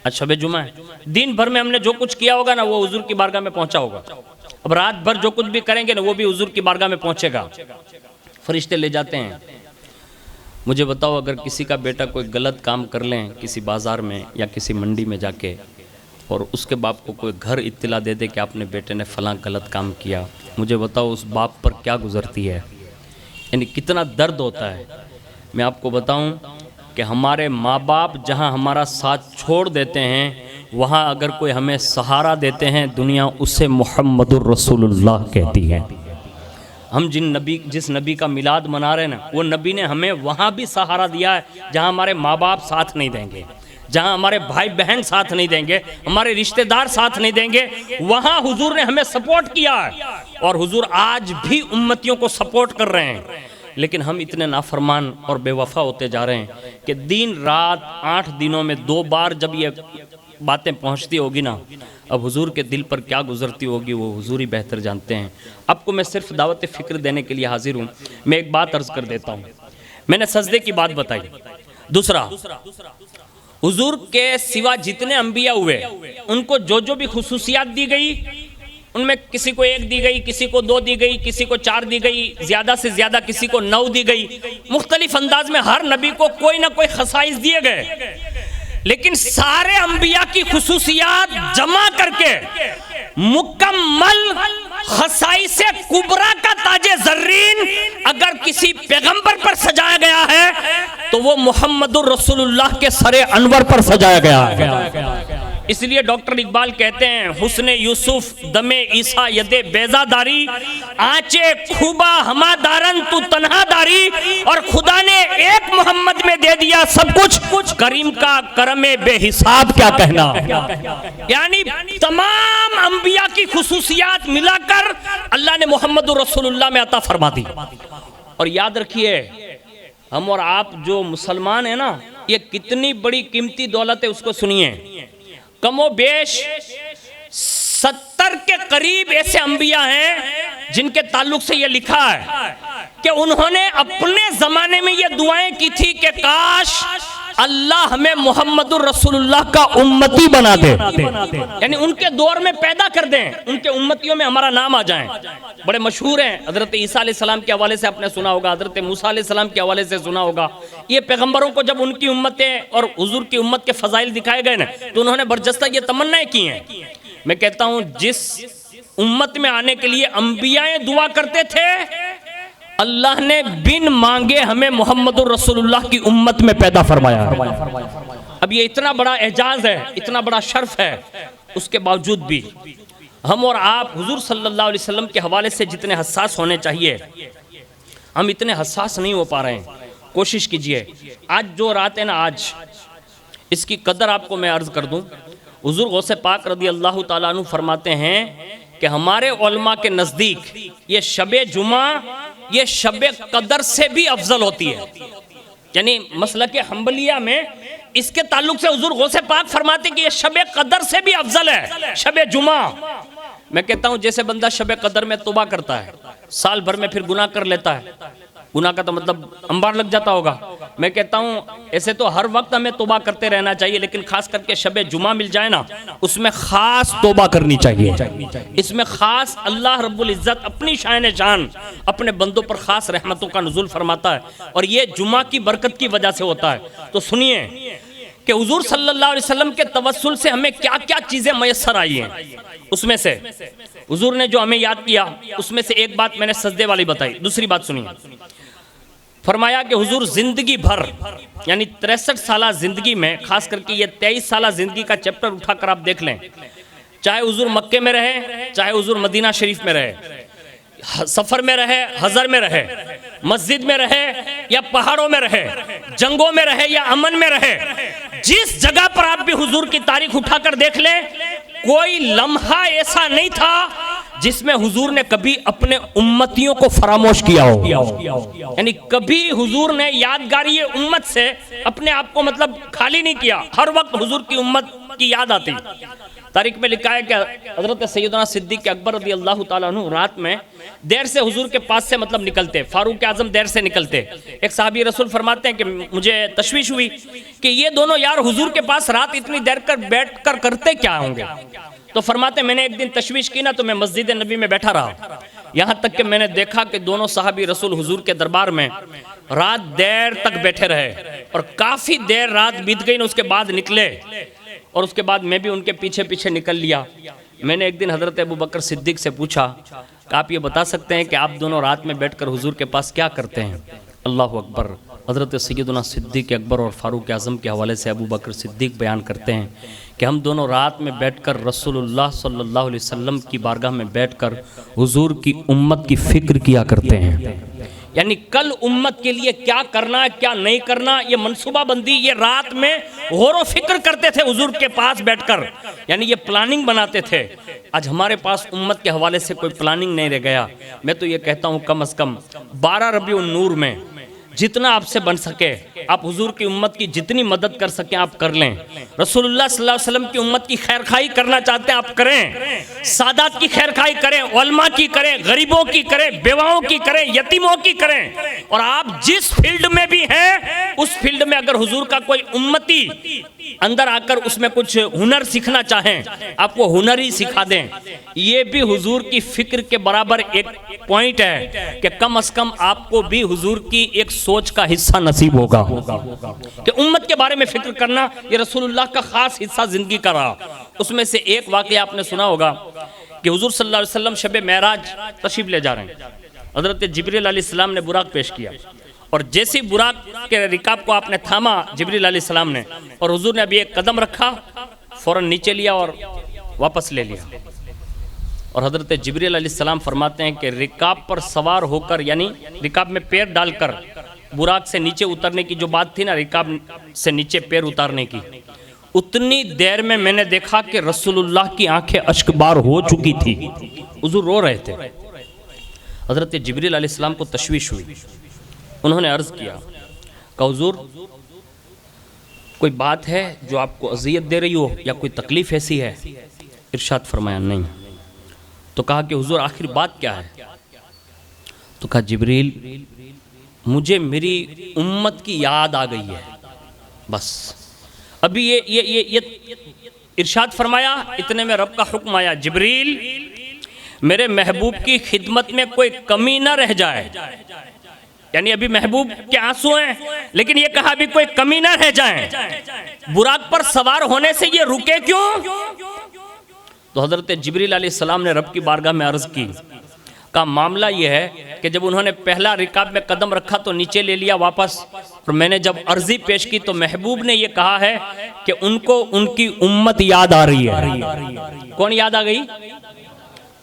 Speaker 1: آج شب جمعہ ہے، دن بھر میں ہم نے جو کچھ کیا ہوگا نا وہ حضور کی بارگاہ میں پہنچا ہوگا. اب رات بھر جو کچھ بھی کریں گے نا وہ بھی حضور کی بارگاہ میں پہنچے گا، فرشتے لے جاتے ہیں. مجھے بتاؤ اگر کسی کا بیٹا کوئی غلط کام کر لیں کسی بازار میں یا کسی منڈی میں جا کے اور اس کے باپ کو کوئی گھر اطلاع دے دے کہ آپ نے بیٹے نے فلاں غلط کام کیا، مجھے بتاؤ اس باپ پر کیا گزرتی ہے، یعنی کتنا درد ہوتا ہے۔ میں آپ کو بتاؤں کہ ہمارے ماں باپ جہاں ہمارا ساتھ چھوڑ دیتے ہیں وہاں اگر کوئی ہمیں سہارا دیتے ہیں دنیا اسے محمد الرسول اللہ کہتی ہے۔ ہم جس نبی کا میلاد منا رہے ہیں نا، وہ نبی نے ہمیں وہاں بھی سہارا دیا ہے جہاں ہمارے ماں باپ ساتھ نہیں دیں گے، جہاں ہمارے بھائی بہن ساتھ نہیں دیں گے، ہمارے رشتہ دار ساتھ نہیں دیں گے، وہاں حضور نے ہمیں سپورٹ کیا ہے، اور حضور آج بھی امتیوں کو سپورٹ کر رہے ہیں۔ لیکن ہم اتنے نافرمان اور بے وفا ہوتے جا رہے ہیں کہ دن رات 8 دنوں میں 2 بار جب یہ باتیں پہنچتی ہوگی نا، اب حضور کے دل پر کیا گزرتی ہوگی وہ حضور ہی بہتر جانتے ہیں۔ آپ کو میں صرف دعوت فکر دینے کے لیے حاضر ہوں۔ میں ایک بات عرض کر دیتا ہوں، میں نے سجدے کی بات بتائی۔ دوسرا، حضور کے سوا جتنے انبیاء ہوئے ان کو جو جو بھی خصوصیات دی گئی، ان میں کسی کو 1 دی گئی، کسی کو 2 دی گئی، کسی کو 4 دی گئی، زیادہ سے زیادہ کسی کو 9 دی گئی، مختلف انداز میں ہر نبی کو کوئی نہ کوئی خصائص دیے گئے، لیکن سارے انبیاء کی خصوصیات جمع کر کے مکمل خصائص کبریٰ کا تاج زرین اگر کسی پیغمبر پر سجایا گیا ہے تو وہ محمد الرسول اللہ کے سر انور پر سجایا گیا ہے۔ اس لیے ڈاکٹر اقبال کہتے ہیں حسن یوسف دم عیسیٰ ید بیضا داری، آنچے کھوبا ہما دارن تو تنہا داری، اور خدا نے ایک محمد میں دے دیا سب کچھ، کریم کا کرم بے حساب کیا کہنا۔ یعنی تمام انبیاء کی خصوصیات ملا کر اللہ نے محمد رسول اللہ میں عطا فرما دی۔ اور یاد رکھیے ہم اور آپ جو مسلمان ہیں نا، یہ کتنی بڑی قیمتی دولت ہے، اس کو سنیے۔ کم و بیش 70 کے قریب ایسے انبیاء ہیں جن کے تعلق سے یہ لکھا ہے کہ انہوں نے اپنے زمانے میں یہ دعائیں کی تھی کہ کاش اللہ ہمیں محمد الرسول اللہ کا امتی بنا دے، یعنی ان کے دور میں پیدا کر دیں، ان کے امتیوں میں ہمارا نام آ جائیں۔ بڑے مشہور ہیں، حضرت عیسیٰ علیہ السلام کے حوالے سے آپ نے سنا ہوگا، حضرت موسیٰ علیہ السلام کے حوالے سے سنا ہوگا۔ یہ پیغمبروں کو جب ان کی امتیں اور حضور کی امت کے فضائل دکھائے گئے نا تو انہوں نے برجستہ یہ تمنائیں کی ہیں۔ میں کہتا ہوں جس امت میں آنے کے لیے انبیاء دعا کرتے تھے، اللہ نے بن مانگے ہمیں محمد الرسول اللہ کی امت میں پیدا فرمایا۔ اب یہ اتنا بڑا اعجاز ہے، اتنا بڑا شرف ہے، اس کے باوجود بھی ہم اور آپ حضور صلی اللہ علیہ وسلم کے حوالے سے جتنے حساس ہونے چاہیے ہم اتنے حساس نہیں ہو پا رہے ہیں۔ کوشش کیجئے آج جو رات ہے نا، آج اس کی قدر آپ کو میں عرض کر دوں۔ حضور غوث پاک رضی اللہ تعالیٰ عنہ فرماتے ہیں کہ ہمارے علماء کے نزدیک یہ شب جمعہ یہ شب قدر سے بھی افضل ہوتی ہے، یعنی مسلک حنبلیہ میں اس کے تعلق سے حضور غوث پاک فرماتے ہیں کہ یہ شب قدر سے بھی افضل ہے شب جمعہ۔ میں کہتا ہوں جیسے بندہ شب قدر میں توبہ کرتا ہے، سال بھر میں پھر گناہ کر لیتا ہے، گناہ کا تو مطلب انبار لگ جاتا ہوگا، میں کہتا ہوں ایسے تو ہر وقت ہمیں توبہ کرتے رہنا چاہیے، لیکن خاص کر کے شب جمعہ مل جائے نا اس میں خاص توبہ کرنی چاہیے، اس میں خاص اللہ رب العزت اپنی شان شان اپنے بندوں پر خاص رحمتوں کا نزول فرماتا ہے، اور یہ جمعہ کی برکت کی وجہ سے ہوتا ہے۔ تو سنیے کہ حضور صلی اللہ علیہ وسلم کے توسل سے ہمیں کیا کیا چیزیں میسر آئی ہیں، اس میں سے حضور نے جو ہمیں یاد کیا اس میں سے ایک بات میں نے سجدے والی بتائی۔ دوسری بات سنیے، فرمایا کہ حضور زندگی بھر یعنی 63 سالہ زندگی میں، خاص کر کے یہ 23 سالہ زندگی کا چیپٹر اٹھا کر آپ دیکھ لیں، چاہے حضور مکے میں رہے، چاہے حضور مدینہ شریف میں رہے، سفر میں رہے، حضر میں رہے، مسجد میں رہے یا پہاڑوں میں رہے، جنگوں میں رہے یا امن میں رہے، جس جگہ پر آپ بھی حضور کی تاریخ اٹھا کر دیکھ لیں، کوئی لمحہ ایسا نہیں تھا جس میں حضور نے کبھی اپنے امتیوں کو فراموش کیا ہو، یعنی کبھی حضور نے یادگاری امت سے اپنے آپ کو مطلب خالی نہیں کیا، ہر وقت حضور کی امت کی یاد آتی۔ تاریخ میں لکھا ہے کہ حضرت سیدنا صدیق اکبر رضی اللہ تعالیٰ عنہ رات میں دیر سے حضور کے پاس سے مطلب نکلتے، فاروق اعظم دیر سے نکلتے۔ ایک صحابی رسول فرماتے ہیں کہ مجھے تشویش ہوئی کہ یہ دونوں یار حضور کے پاس رات اتنی دیر کر بیٹھ کر کرتے کیا ہوں گے، تو فرماتے ہیں میں نے ایک دن تشویش کی نا تو میں مسجد نبی میں بیٹھا رہا، یہاں تک کہ میں نے دیکھا کہ دونوں صحابی رسول حضور کے دربار میں رات دیر تک بیٹھے رہے، اور کافی دیر رات بیت گئی نا اس کے بعد نکلے، اور اس کے بعد میں بھی ان کے پیچھے پیچھے نکل لیا۔ میں نے ایک دن حضرت ابو بکر صدیق سے پوچھا کہ آپ یہ بتا سکتے ہیں کہ آپ دونوں رات میں بیٹھ کر حضور کے پاس کیا کرتے ہیں؟ اللہ اکبر، حضرت سیدنا صدیق اکبر اور فاروق اعظم کے حوالے سے ابو بکر صدیق بیان کرتے ہیں کہ ہم دونوں رات میں بیٹھ کر رسول اللہ صلی اللہ علیہ وسلم کی بارگاہ میں بیٹھ کر حضور کی امت کی فکر کیا کرتے ہیں۔ یعنی کل امت کے لیے کیا کرنا ہے کیا نہیں کرنا، یہ منصوبہ بندی، یہ رات میں غور و فکر کرتے تھے حضور کے پاس بیٹھ کر، یعنی یہ پلاننگ بناتے تھے۔ آج ہمارے پاس امت کے حوالے سے کوئی پلاننگ نہیں رہ گیا۔ میں تو یہ کہتا ہوں کم از کم 12 ربیع النور میں جتنا آپ سے بن سکے آپ حضور کی امت کی جتنی مدد کر سکیں آپ کر لیں۔ رسول اللہ صلی اللہ علیہ وسلم کی امت کی خیر خواہی کرنا چاہتے ہیں آپ کریں، سادات کی خیر خواہی کریں، علماء کی کریں، غریبوں کی کریں، بیواؤں کی کریں، یتیموں کی کریں۔ اور آپ جس فیلڈ میں بھی ہیں اس فیلڈ میں اگر حضور کا کوئی امتی اندر آ کر اس میں کچھ ہنر سیکھنا چاہیں آپ کو ہنر ہی سکھا دیں۔ یہ بھی حضور کی فکر کے برابر ایک پوائنٹ ہے کہ کم از کم آپ کو بھی حضور کی ایک سوچ کا حصہ نصیب ہوگا کہ امت کے بارے میں فکر کرنا یہ رسول اللہ کا خاص حصہ زندگی کا رہا۔ اس میں سے ایک واقعہ آپ نے سنا ہوگا کہ حضور صلی اللہ علیہ وسلم شب معراج تشریف لے جا رہے ہیں، حضرت جبریل علیہ السلام نے براق پیش کیا اور جیسی براق کے رکاب کو آپ نے تھاما جبریل علیہ السلام نے، اور حضور نے ابھی ایک قدم رکھا فوراً نیچے لیا اور واپس لے لیا۔ اور حضرت جبریل علیہ السلام فرماتے ہیں کہ رکاب پر سوار ہو کر، یعنی رکاب میں پیر ڈال کر براق سے نیچے اترنے کی جو بات تھی نا، رکاب سے نیچے پیر اتارنے کی، اتنی دیر میں نے دیکھا کہ رسول اللہ کی آنکھیں اشک بار ہو چکی تھی، حضور رو رہے تھے۔ حضرت جبریل علیہ السلام کو تشویش ہوئی، انہوں نے عرض کیا کہ حضور کوئی بات ہے جو آپ کو اذیت دے رہی ہو یا کوئی تکلیف ایسی ہے؟ ارشاد فرمایا نہیں۔ تو کہا کہ حضور آخر بات کیا ہے؟ تو کہا جبریل مجھے میری امت کی یاد آ گئی ہے، بس ابھی یہ ارشاد فرمایا، اتنے میں رب کا حکم آیا جبریل میرے محبوب کی خدمت میں کوئی کمی نہ رہ جائے، یعنی ابھی محبوب کے آنسو ہیں لیکن یہ کہا ابھی کوئی کمی نہ رہ جائے، براق پر سوار ہونے سے یہ رکے کیوں؟ تو حضرت جبریل علیہ السلام نے رب کی بارگاہ میں عرض کی، کا معاملہ یہ ہے کہ جب انہوں نے پہلا رکاب میں قدم رکھا تو نیچے لے لیا واپس، اور میں نے جب عرضی پیش کی تو محبوب نے یہ کہا ہے کہ ان کو ان کی امت یاد آ رہی ہے۔ کون یاد آ گئی؟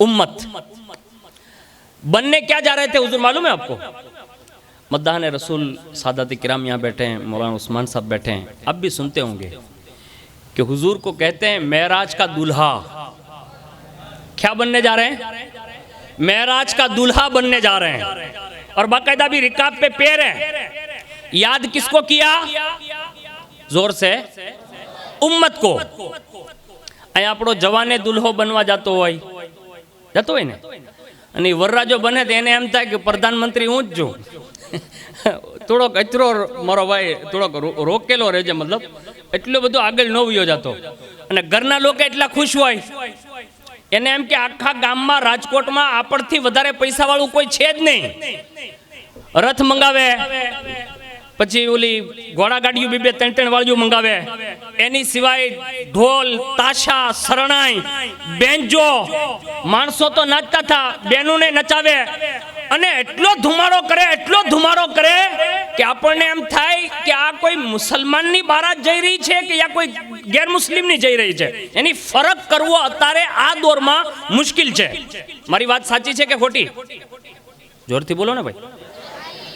Speaker 1: امت۔ بننے کیا جا رہے تھے حضور معلوم ہے آپ کو؟ مداحان رسول سادات کرام یہاں بیٹھے ہیں، مولانا عثمان صاحب بیٹھے ہیں، اب بھی سنتے ہوں گے کہ حضور کو کہتے ہیں معراج کا دلہا۔ کیا بننے جا رہے ہیں؟ معراج کا دلہا بننے جا رہے ہیں، اور باقاعدہ بھی رکاب پہ پیر ہے۔ یاد کس کو کیا؟ زور سے امت کو۔ અહીંયા આપણો જવાને દુલ્હો બનવા જતો હોય ને, અને વરરાજો બને તો એને એમ થાય કે પ્રધાનમંત્રી હું જ છું, થોડોક અચરો મારો ભાઈ થોડોક રોકેલો રહેજે, મતલબ એટલો બધો આગળ ન વયો જતો, અને ઘરના લોકો એટલા ખુશ હોય એને એમ કે આખા ગામમાં રાજકોટમાં આપણથી વધારે પૈસાવાળું કોઈ છે જ નહીં। રથ મંગાવે, પછી ઓલી ઘોડાગાડીઓ બે ત્રણ વાળીઓ મંગાવે, એની સિવાય ઢોલ તાશા શરણાઈ બેન્જો, માણસો તો નાચતા હતા, બેનોને નચાવે, અને એટલો ધુમાડો કરે કે આપણને એમ થાય કે આ કોઈ મુસલમાનની બારાત જઈ રહી છે કે યા કોઈ ગેર મુસ્લિમની જઈ રહી છે। એની ફરક કરવો અત્યારે આ દોરમાં મુશ્કેલ છે। મારી વાત સાચી છે કે ખોટી? જોરથી બોલો ને ભાઈ,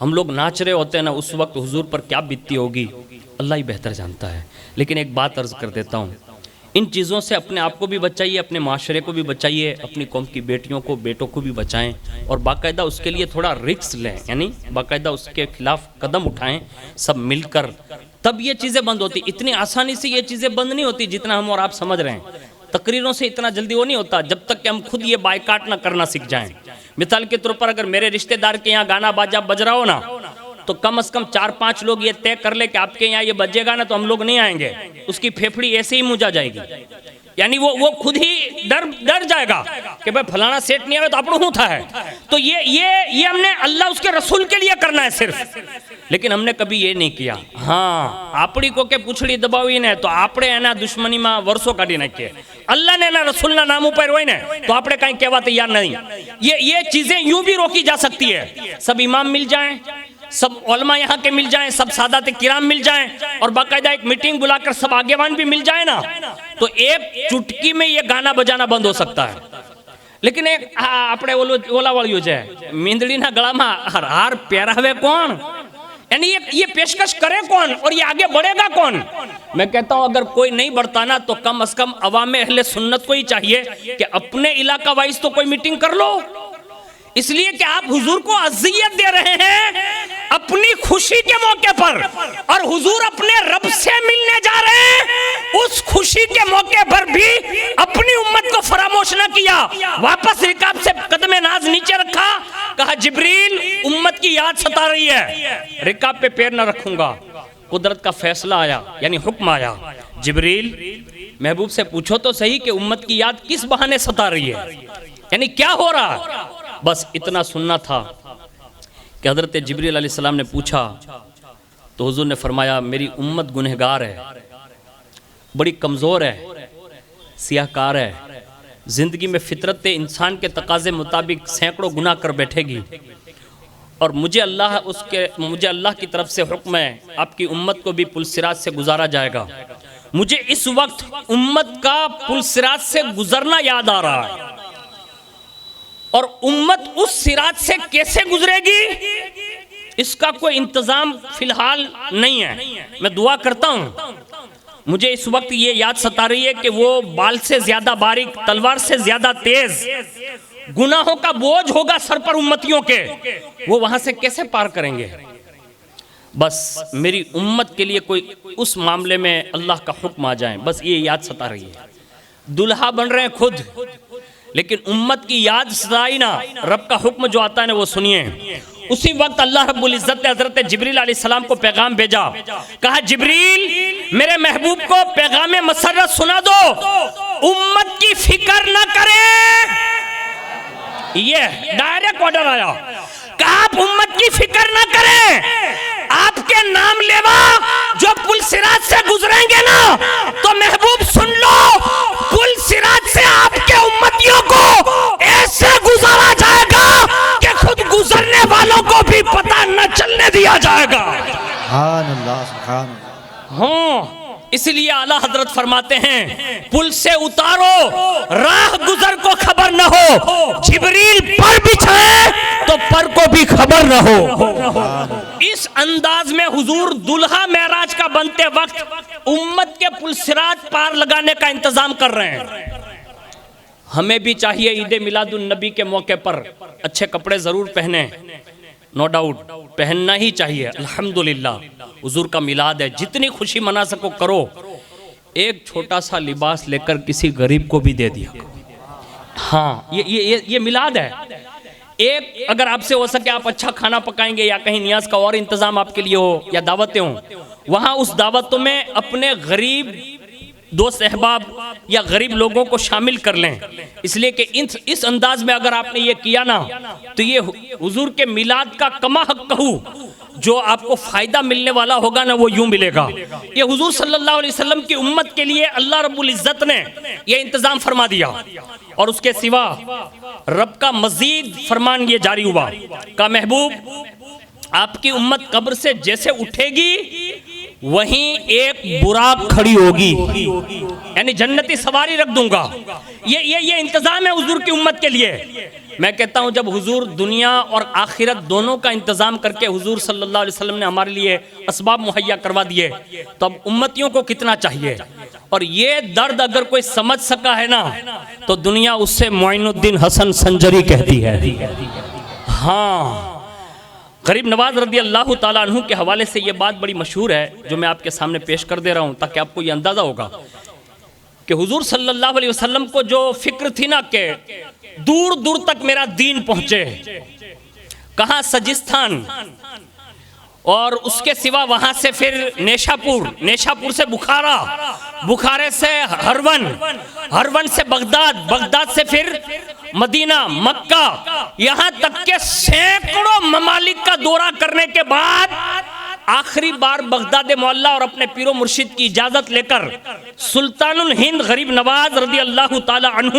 Speaker 1: ہم لوگ ناچ رہے ہوتے ہیں نا، اس وقت حضور پر کیا بیتتی ہوگی اللہ ہی بہتر جانتا ہے۔ لیکن ایک بات عرض کر دیتا ہوں، ان چیزوں سے اپنے آپ کو بھی بچائیے، اپنے معاشرے کو بھی بچائیے، اپنی قوم کی بیٹیوں کو بیٹوں کو بھی بچائیں، اور باقاعدہ اس کے لیے تھوڑا رسک لیں، یعنی باقاعدہ اس کے خلاف قدم اٹھائیں سب مل کر، تب یہ چیزیں بند ہوتی۔ اتنی آسانی سے یہ چیزیں بند نہیں ہوتی جتنا ہم اور آپ سمجھ رہے ہیں۔ تقریروں سے اتنا جلدی وہ نہیں ہوتا جب تک کہ ہم خود یہ بائیکاٹ نہ کرنا سیکھ جائیں۔ مثال کے طور پر اگر میرے رشتہ دار کے یہاں گانا باجا بج رہا ہو نا، تو کم از کم 4-5 لوگ یہ طے کر لے کہ آپ کے یہاں یہ بجے گا نا تو ہم لوگ نہیں آئیں گے، اس کی پھیپھڑی ایسے ہی موجا جائے گی، یعنی وہ خود ہی ڈر جائے گا کہ بھائی فلانا سیٹ نہیں آئے تو اپنوں ہوں تھا ہے۔ تو یہ ہم نے اللہ اس کے رسول کے لیے کرنا ہے صرف، لیکن ہم نے کبھی یہ نہیں کیا۔ ہاں آپڑی کو کہ پوچھڑی دباوی نے تو آپڑے ہے نا دشمنی میں ورسوں کاٹی نہ کیے، اللہ نے نا رسول نہ ناموں پر ہوئی نے تو آپڑے کہیں کہوا تیار نہیں۔ یہ چیزیں یوں بھی روکی جا سکتی ہے، سب امام مل جائیں، سب علماء یہاں کے مل جائیں، سب سادات کرام مل جائیں، اور باقاعدہ ایک میٹنگ بلا کر سب آگیوان بھی مل جائیں نا، تو ایک چٹکی میں یہ گانا بجانا بند ہو سکتا ہے۔ لیکن ایک اپنے اولا والی ہو جائے میندڑی نہ گلا میں ہار پیارا ہوئے کون، یعنی یہ پیشکش کرے کون اور یہ آگے بڑھے گا کون؟ میں کہتا ہوں اگر کوئی نہیں بڑھتا نا تو کم از کم عوام اہل سنت کو ہی چاہیے کہ اپنے علاقہ وائز تو کوئی میٹنگ کر لو، اس لیے کہ آپ حضور کو اذیت دے رہے ہیں اپنی خوشی کے موقع پر، اور حضور اپنے رب سے ملنے جا رہے ہیں، اس خوشی کے موقع پر بھی اپنی امت کو فراموش نہ کیا، واپس رکاب سے قدم ناز نیچے رکھا، کہا جبریل امت کی یاد ستا رہی ہے، رکاب پہ پیر نہ رکھوں گا۔ قدرت کا فیصلہ آیا، یعنی حکم آیا، جبریل محبوب سے پوچھو تو صحیح کہ امت کی یاد کس بہانے ستا رہی ہے، یعنی کیا ہو رہا؟ بس اتنا سننا تھا کہ حضرت جبریل علیہ السلام نے پوچھا تو حضور نے فرمایا میری امت گنہگار ہے، بڑی کمزور ہے، سیاہ کار ہے، زندگی میں فطرت انسان کے تقاضے مطابق سینکڑوں گناہ کر بیٹھے گی، اور مجھے اللہ کی طرف سے حکم ہے آپ کی امت کو بھی پل صراط سے گزارا جائے گا۔ مجھے اس وقت امت کا پل صراط سے گزرنا یاد آ رہا ہے، اور امت اس صراط سے کیسے گزرے گی اس کا کوئی انتظام فی الحال نہیں ہے۔ میں دعا کرتا ہوں، مجھے اس وقت یہ یاد ستا رہی ہے کہ وہ بال سے زیادہ باریک، تلوار سے زیادہ تیز گناہوں کا بوجھ ہوگا سر پر امتیوں کے، وہ وہاں سے کیسے پار کریں گے؟ بس میری امت کے لیے کوئی اس معاملے میں اللہ کا حکم آ جائیں، بس یہ یاد ستا رہی ہے۔ دلہا بن رہے ہیں خود، لیکن امت کی یاد ستائی نا، رب کا حکم جو آتا ہے نا وہ سنیے۔ اسی وقت اللہ رب العزت نے حضرت جبریل علیہ السلام کو پیغام بھیجا، کہا جبریل میرے محبوب کو پیغام مسرت سنا دو، امت کی فکر نہ کریں۔ یہ ڈائریکٹ آرڈر آیا کہ آپ امت کی فکر نہ کریں، آپ کے نام لیوا جو پل صراط سے گزریں گے نا تو محبوب سن لو، پل صراط سے آپ کے امتیوں کو ایسے گزارا جائے گا کہ خود گزرنے والوں کو بھی پتہ نہ چلنے دیا جائے گا۔
Speaker 2: سبحان اللہ سبحان اللہ۔
Speaker 1: ہاں اس لیے اعلیٰ حضرت فرماتے ہیں پل سے اتارو راہ گزر کو خبر نہ ہو، جبریل پر بچھائے تو پر کو بھی خبر نہ ہو۔ اس انداز میں حضور دلہا معراج کا بنتے وقت امت کے پل صراط پار لگانے کا انتظام کر رہے ہیں۔ ہمیں بھی چاہیے عید میلاد النبی کے موقع پر اچھے کپڑے ضرور پہنیں، نو ڈاؤٹ پہننا ہی چاہیے، الحمدللہ حضور کا میلاد ہے، جتنی خوشی منا سکو کرو، ایک چھوٹا سا لباس لے کر کسی غریب کو بھی دے دیا۔ ہاں یہ میلاد ہے۔ ایک اگر آپ سے ہو سکے آپ اچھا کھانا پکائیں گے یا کہیں نیاز کا اور انتظام آپ کے لیے ہو یا دعوتیں ہوں، وہاں اس دعوتوں میں اپنے غریب دوست احباب یا غریب لوگوں کو شامل کر لیں، اس لیے کہ اس انداز میں اگر آپ نے یہ کیا نا تو یہ حضور کے میلاد کا کما حق کہو جو آپ کو فائدہ ملنے والا ہوگا نا وہ یوں ملے گا۔ یہ حضور صلی اللہ علیہ وسلم کی امت کے لیے اللہ رب العزت نے یہ انتظام فرما دیا، اور اس کے سوا رب کا مزید فرمان یہ جاری ہوا کہ محبوب آپ کی امت قبر سے جیسے اٹھے گی وہیں ایک براق کھڑی ہوگی، یعنی جنتی سواری رکھ دوں گا۔ یہ انتظام ہے حضور کی امت کے لیے۔ میں کہتا ہوں جب حضور دنیا اور آخرت دونوں کا انتظام کر کے حضور صلی اللہ علیہ وسلم نے ہمارے لیے اسباب مہیا کروا دیے تو اب امتیوں کو کتنا چاہیے۔ اور یہ درد اگر کوئی سمجھ سکا ہے نا تو دنیا اس سے معین الدین حسن سنجری کہتی ہے۔ ہاں، غریب نواز رضی اللہ تعالیٰ عنہ کے حوالے سے یہ بات بڑی مشہور ہے جو میں آپ کے سامنے پیش کر دے رہا ہوں تاکہ آپ کو یہ اندازہ ہوگا کہ حضور صلی اللہ علیہ وسلم کو جو فکر تھی نا کہ دور دور تک میرا دین پہنچے، کہاں سجستان اور اس کے سوا وہاں سے پھر نیشاپور سے بخارا، بخارے سے ہرون سے بغداد سے پھر مدینہ، مکہ، یہاں تک کہ سینکڑوں ممالک کا دورہ کرنے کے بعد آخری بار بغداد معلیٰ اور اپنے پیر و مرشد کی اجازت لے کر سلطان الہند غریب نواز رضی اللہ تعالی عنہ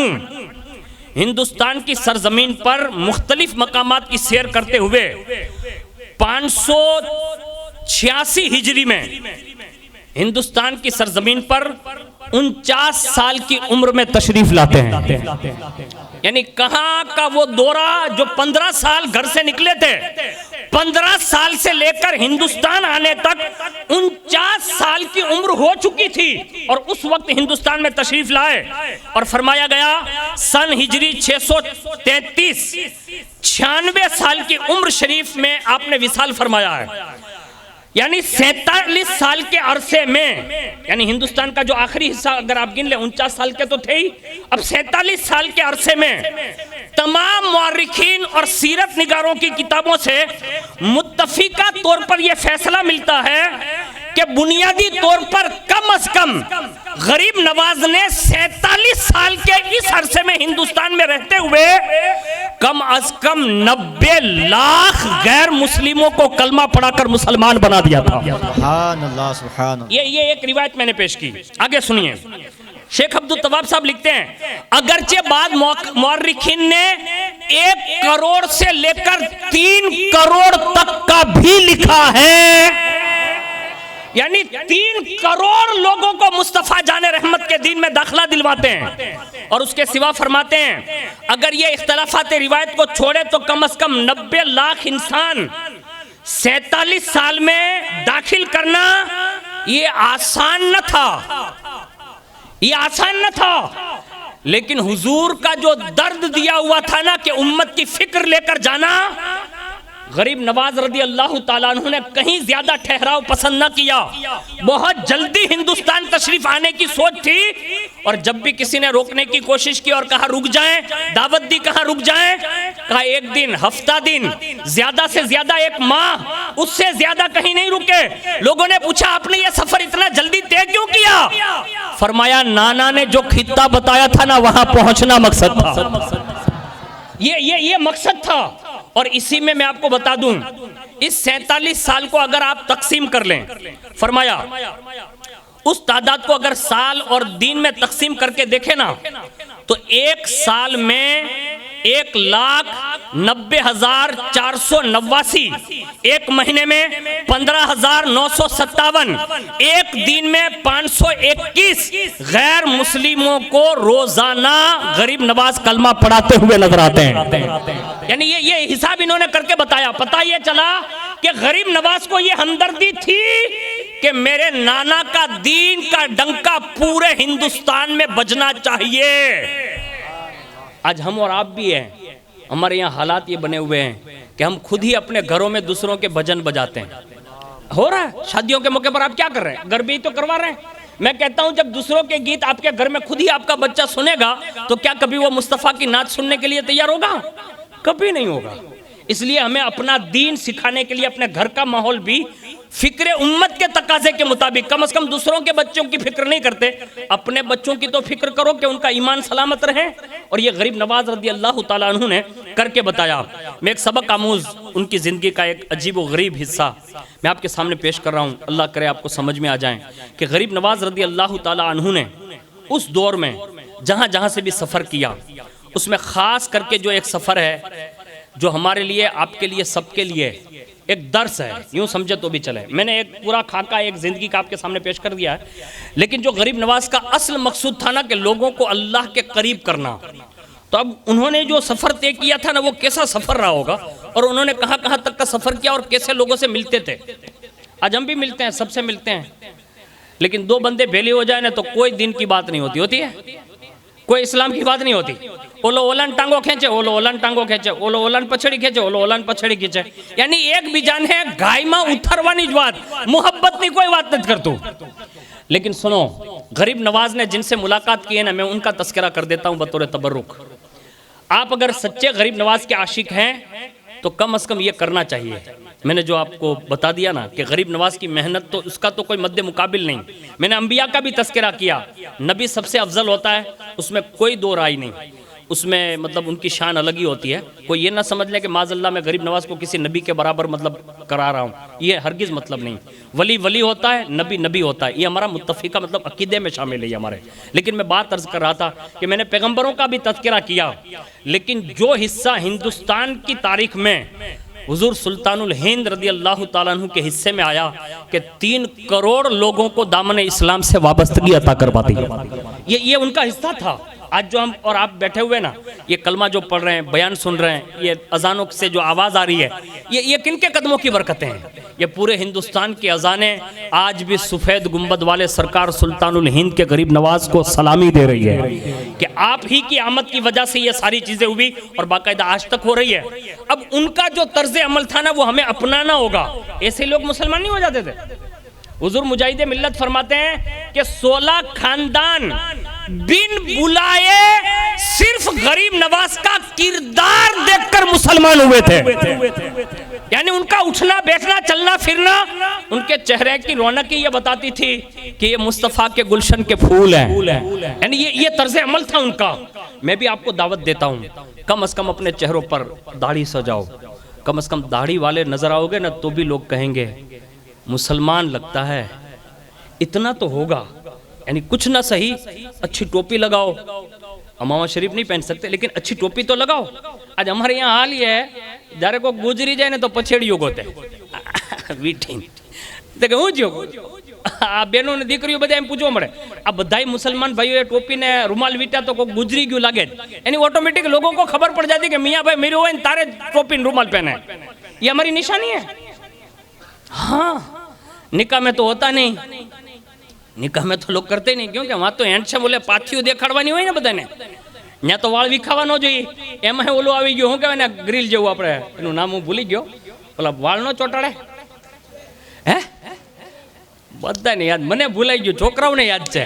Speaker 1: ہندوستان کی سرزمین پر مختلف مقامات کی سیر کرتے ہوئے 586 ہجری میں ہندوستان کی سرزمین پر 49 سال کی عمر میں تشریف لاتے ہیں۔ یعنی کہاں کا وہ دورہ جو 15 سال گھر سے نکلے تھے، 15 سال سے لے کر ہندوستان آنے تک 49 سال کی عمر ہو چکی تھی اور اس وقت ہندوستان میں تشریف لائے اور فرمایا گیا سن ہجری 633 96 سال کی عمر شریف میں آپ نے وصال فرمایا ہے۔ یعنی 47 سال کے عرصے میں، یعنی ہندوستان کا جو آخری حصہ اگر آپ گن لیں 49 سال کے تو تھے ہی، اب 47 سال کے عرصے میں تمام مورخین اور سیرت نگاروں کی کتابوں سے متفقہ طور پر یہ فیصلہ ملتا ہے کہ بنیادی طور پر کم از کم غریب نواز نے 47 سال کے اس عرصے میں ہندوستان میں رہتے ہوئے کم از کم 90 لاکھ غیر مسلموں کو کلمہ پڑھا کر مسلمان بنا دیا تھا۔
Speaker 2: سبحان اللہ سبحان اللہ۔
Speaker 1: یہ ایک روایت میں نے پیش کی، آگے سنیے۔ شیخ عبدالتواب صاحب لکھتے ہیں اگرچہ بعض مورخین نے 1 کروڑ سے لے کر 3 کروڑ تک کا بھی لکھا ہے، یعنی 3 کروڑ لوگوں کو مصطفیٰ جان رحمت کے دین میں داخلہ دلواتے ہیں، اور اس کے سوا فرماتے ہیں اگر یہ اختلافات روایت کو چھوڑے تو کم از کم 90 لاکھ انسان 47 سال میں داخل کرنا یہ آسان نہ تھا، یہ آسان نہ تھا، لیکن حضور کا جو درد دیا ہوا تھا نا کہ امت کی فکر لے کر جانا، غریب نواز رضی اللہ تعالیٰ عنہ نے کہیں زیادہ ٹھہراؤ پسند نہ کیا، بہت جلدی ہندوستان تشریف آنے کی سوچ تھی، اور جب بھی کسی نے روکنے کی کوشش کی اور کہا رک جائیں، دعوت دی کہا رک جائیں، کہا 1 دن، ہفتہ دن، زیادہ سے زیادہ 1 ماہ، اس سے زیادہ کہیں نہیں رکے۔ لوگوں نے پوچھا آپ نے یہ سفر اتنا جلدی طے کیوں کیا؟ فرمایا نانا نے جو خطہ بتایا تھا نا وہاں پہنچنا مقصد تھا، یہ مقصد تھا۔ اور اسی میں آپ کو بتا دوں اس 47 سال کو اگر آپ تقسیم کر لیں، فرمایا اس تعداد کو اگر سال اور دن میں تقسیم کر کے دیکھیں نا تو 1 سال میں 1,90,489، 1 مہینے میں 15,957، 1 دن میں 521 غیر مسلموں کو روزانہ غریب نواز کلمہ پڑھاتے ہوئے نظر آتے ہیں۔ یعنی یہ حساب انہوں نے کر کے بتایا، پتہ یہ چلا کہ غریب نواز کو یہ ہمدردی تھی کہ میرے نانا کا دین کا ڈنکا پورے ہندوستان میں بجنا چاہیے۔ آج ہم اور آپ بھی ہیں، ہمارے یہاں حالات یہ بنے ہوئے ہیں کہ ہم خود ہی اپنے گھروں میں دوسروں کے بھجن بجاتے ہیں۔ ہو رہا ہے شادیوں کے موقع پر آپ کیا کر رہے ہیں؟ گھر بھی تو کروا رہے ہیں۔ میں کہتا ہوں جب دوسروں کے گیت آپ کے گھر میں خود ہی آپ کا بچہ سنے گا تو کیا کبھی وہ مصطفیٰ کی نعت سننے کے لیے تیار ہوگا؟ کبھی نہیں ہوگا۔ اس لیے ہمیں اپنا دین سکھانے کے لیے اپنے گھر کا ماحول بھی فکر امت کے تقاضے کے مطابق، کم از کم دوسروں کے بچوں کی فکر نہیں کرتے، اپنے بچوں کی تو فکر کرو کہ ان کا ایمان سلامت رہے، اور یہ غریب نواز رضی اللہ تعالیٰ عنہ نے کر کے بتایا۔ میں ایک سبق آموز ان کی زندگی کا ایک عجیب و غریب حصہ میں آپ کے سامنے پیش کر رہا ہوں، اللہ کرے آپ کو سمجھ میں آ جائیں کہ غریب نواز رضی اللہ تعالیٰ عنہ نے اس دور میں جہاں جہاں سے بھی سفر کیا، اس میں خاص کر کے جو ایک سفر ہے جو ہمارے لیے، آپ کے لیے، سب کے لیے ایک درس ہے، یوں سمجھے تو بھی چلے. میں نے ایک پورا خاکہ ایک زندگی کا آپ کے سامنے پیش کر دیا ہے، لیکن جو غریب نواز کا اصل مقصود تھا نا کہ لوگوں کو اللہ کے قریب کرنا، تو اب انہوں نے جو سفر طے کیا تھا نا وہ کیسا سفر رہا ہوگا، اور انہوں نے کہاں کہاں تک کا سفر کیا اور کیسے لوگوں سے ملتے تھے. آج ہم بھی ملتے ہیں، سب سے ملتے ہیں، لیکن دو بندے بھیلی ہو جائیں نا تو کوئی دین کی بات نہیں ہوتی ہے، کوئی اسلام کی بات نہیں ہوتی. اولو اولن ٹانگو کھینچے، اولو اولن ٹانگو کھینچے، اولو اولن پچھڑی کھینچے، اولو اولن پچھڑی کھینچے. یعنی ایک بھی جان ہے گائے ماں اتھروانی جو بات، محبت نہیں، کوئی بات نہیں کرتو. لیکن سنو، غریب نواز نے جن سے ملاقات کی ہے نا، میں ان کا تذکرہ کر دیتا ہوں بطور تبرک. آپ اگر سچے غریب نواز کے عاشق ہیں تو کم از کم یہ کرنا چاہیے. میں نے جو آپ کو بتا دیا نا کہ غریب نواز کی محنت تو اس کا تو کوئی مد مقابل نہیں. میں نے انبیاء کا بھی تذکرہ کیا، نبی سب سے افضل ہوتا ہے، اس میں کوئی دو رائے نہیں، اس میں مطلب ان کی شان الگ ہی ہوتی ہے. کوئی یہ نہ سمجھ لے کہ معاذ اللہ میں غریب نواز کو کسی نبی کے برابر مطلب کرا رہا ہوں، یہ ہرگز مطلب نہیں. ولی ولی ہوتا ہے، نبی نبی ہوتا ہے، یہ ہمارا متفقہ مطلب عقیدے میں شامل ہے یہ ہمارے. لیکن میں بات عرض کر رہا تھا کہ میں نے پیغمبروں کا بھی تذکرہ کیا، لیکن جو حصہ ہندوستان کی تاریخ میں حضور سلطان الہند رضی اللہ تعالیٰ عنہ کے حصے میں آیا کہ 3 کروڑ لوگوں کو دامن اسلام سے وابستگی عطا کر پاتی ہے، یہ ان کا حصہ تھا. آج جو ہم اور آپ بیٹھے ہوئے نا، یہ کلمہ جو پڑھ رہے ہیں، بیان سن رہے ہیں، یہ اذانوں سے جو آواز آ رہی ہے، یہ کن کے قدموں کی برکتیں ہیں؟ یہ پورے ہندوستان کی اذانیں آج بھی سفید گنبد والے سرکار سلطان الہند کے غریب نواز کو سلامی دے رہی ہے کہ آپ ہی کی آمد کی وجہ سے یہ ساری چیزیں ہوئی اور باقاعدہ آج تک ہو رہی ہے. اب ان کا جو طرز عمل تھا نا وہ ہمیں اپنانا ہوگا. ایسے لوگ مسلمان نہیں ہو جاتے تھے. حضور مجاہد ملت فرماتے ہیں کہ 16 خاندان بن بلائے صرف غریب نواز کا کردار دیکھ کر مسلمان ہوئے تھے. یعنی ان کا اٹھنا بیٹھنا چلنا پھرنا، ان کے چہرے کی رونق یہ بتاتی تھی کہ یہ مصطفیٰ کے گلشن کے پھول ہیں. یعنی یہ طرز عمل تھا ان کا. میں بھی آپ کو دعوت دیتا ہوں، کم از کم اپنے چہروں پر داڑھی سجاؤ. کم از کم داڑھی والے نظر آؤ گے نا تو بھی لوگ کہیں گے مسلمان لگتا ہے. اتنا تو ہوگا، یعنی کچھ نہ صحیح اچھی ٹوپی لگاؤ. امامہ شریف نہیں پہن سکتے لیکن اچھی ٹوپی تو لگاؤ. آج ہمارے یہاں حال یہ ہے، جارے کو گجری جائے نا تو پچھیڑیوں ہوتے ویٹھیں دیکھیں ہوں جیو آپ بینوں نے دیکریوں بدائیں پوچھو مڑے. اب بدائی مسلمان بھائیو یہ ٹوپی نے رومال ویٹا تو کو گجری کیوں لگے، یعنی آٹومیٹک لوگوں کو خبر پڑ جاتی کہ میاں بھائی میرے ہوئے تارے ٹوپی رومال پہنے. یہ ہماری نشانی ہے. ہاں نکاح میں تو ہوتا نہیں، نکاح میں تو لوگ کرتے نہیں، کیونکہ وہاں تو ہینڈ سے بولے پاتھیوں دیکھاڑوانی ہوئی نا بدانے. یا تو વાળ વિખાવાનો જોઈએ એમાં ઓલું આવી ગયો શું કહેવાય ને ગ્રીલ જેવું આપણે એનું નામ હું ભૂલી ગયો, ઓલા વાળ નો ચોટાડે હે બધાને યાદ, મને ભૂલાઈ ગયું, છોકરાઓને યાદ છે.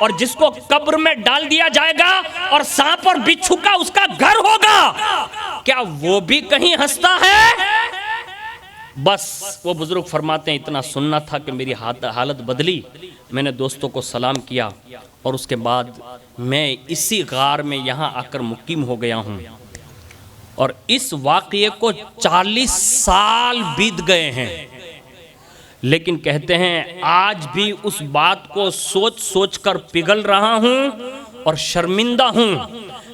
Speaker 1: اور جس کو قبر میں ڈال دیا جائے گا اور سانپ اور بچھو کا اس کا گھر ہوگا، کیا وہ بھی کہیں ہنستا ہے؟ بس وہ بزرگ فرماتے ہیں اتنا سننا تھا کہ میری حالت بدلی، میں نے دوستوں کو سلام کیا اور اس کے بعد میں اسی غار میں یہاں آ کر مقیم ہو گیا ہوں، اور اس واقعے کو 40 سال بیت گئے ہیں، لیکن کہتے ہیں آج بھی اس بات کو سوچ سوچ کر پگھل رہا ہوں اور شرمندہ ہوں۔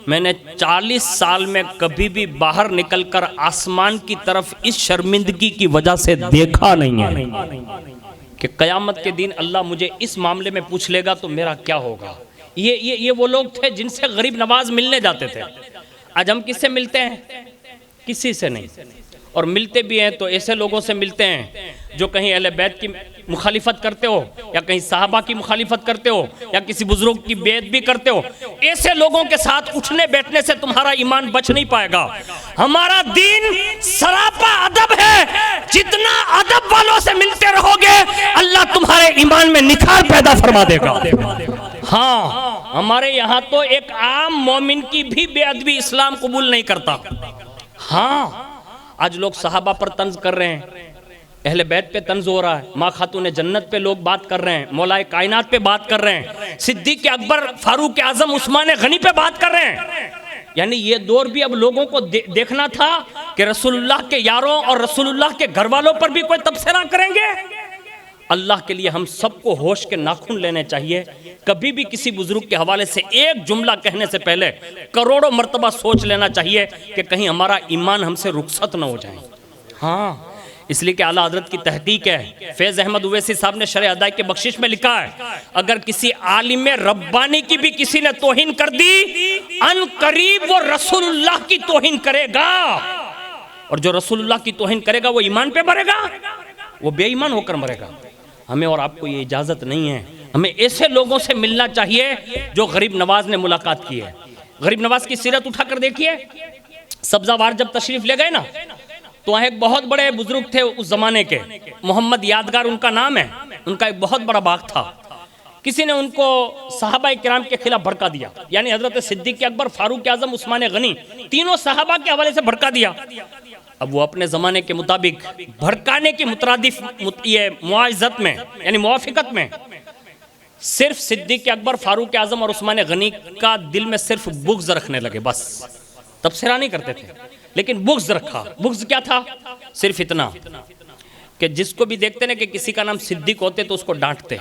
Speaker 1: میں نے 40 سال میں کبھی بھی باہر نکل کر آسمان کی طرف اس شرمندگی کی وجہ سے دیکھا نہیں ہے کہ قیامت کے دن اللہ مجھے اس معاملے میں پوچھ لے گا تو میرا کیا ہوگا۔ یہ وہ لوگ تھے جن سے غریب نواز ملنے جاتے تھے۔ آج ہم کس سے ملتے ہیں؟ کسی سے نہیں، اور ملتے بھی ہیں تو ایسے لوگوں سے ملتے ہیں جو کہیں اہل بیت کی مخالفت کرتے ہو، یا کہیں صحابہ کی مخالفت کرتے ہو، یا کسی بزرگ کی بیعت بھی کرتے ہو۔ ایسے لوگوں کے ساتھ اٹھنے بیٹھنے سے تمہارا ایمان بچ نہیں پائے گا۔ ہمارا دین سراپا ادب ہے، جتنا ادب والوں سے ملتے رہو گے اللہ تمہارے ایمان میں نکھار پیدا فرما دے گا۔ ہاں، ہمارے یہاں تو ایک عام مومن کی بھی بے ادبی اسلام قبول نہیں کرتا۔ ہاں، آج لوگ صحابہ پر طنز کر رہے ہیں، اہل بیت پہ طنز ہو رہا ہے، ماں خاتون جنت پہ لوگ بات کر رہے ہیں، مولا کائنات پہ بات کر رہے ہیں، صدیق اکبر، فاروق اعظم، عثمان غنی پہ بات کر رہے ہیں۔ یعنی یہ دور بھی اب لوگوں کو دیکھنا تھا کہ رسول اللہ کے یاروں اور رسول اللہ کے گھر والوں پر بھی کوئی تبصرہ کریں گے۔ اللہ کے لیے ہم سب کو ہوش کے ناخن لینے چاہیے، کبھی بھی کسی بزرگ کے حوالے سے ایک جملہ کہنے سے پہلے کروڑوں مرتبہ سوچ لینا چاہیے کہ کہیں ہمارا ایمان ہم سے رخصت نہ ہو جائے۔ ہاں، اس لیے کہ اعلیٰ حضرت کی تحقیق ہے، فیض احمد اویسی صاحب نے شرح ادائی کے بخشش میں لکھا ہے، اگر کسی عالم ربانی کی بھی کسی نے توہین کر دی، ان قریب وہ رسول اللہ کی توہین کرے گا، اور جو رسول اللہ کی توہین کرے گا وہ ایمان پہ مرے گا، وہ بے ایمان ہو کر مرے گا۔ ہمیں اور آپ کو یہ اجازت نہیں ہے، ہمیں ایسے لوگوں سے ملنا چاہیے جو غریب نواز نے ملاقات کی ہے۔ غریب نواز کی سیرت اٹھا کر دیکھیے، سبزہ وار جب تشریف لے گئے نا تو وہاں ایک بہت بڑے بزرگ تھے اس زمانے کے، محمد یادگار ان کا نام ہے، ان کا ایک بہت بڑا باغ تھا۔ کسی نے ان کو صحابہ کرام کے خلاف بھڑکا دیا، یعنی حضرت صدیق اکبر، فاروق اعظم، عثمان غنی، تینوں صحابہ کے حوالے سے بھڑکا دیا۔ اب وہ اپنے زمانے کے مطابق بھڑکانے کی مترادف یہ معاوضت میں یعنی موافقت میں صرف صدیق اکبر، فاروق اعظم اور عثمان غنی کا دل میں صرف بغض رکھنے لگے، بس تبصرہ نہیں کرتے تھے لیکن بغض رکھا۔ بغض کیا تھا؟ صرف اتنا کہ جس کو بھی دیکھتے نا کہ کسی کا نام صدیق ہوتے تو اس کو ڈانٹتے،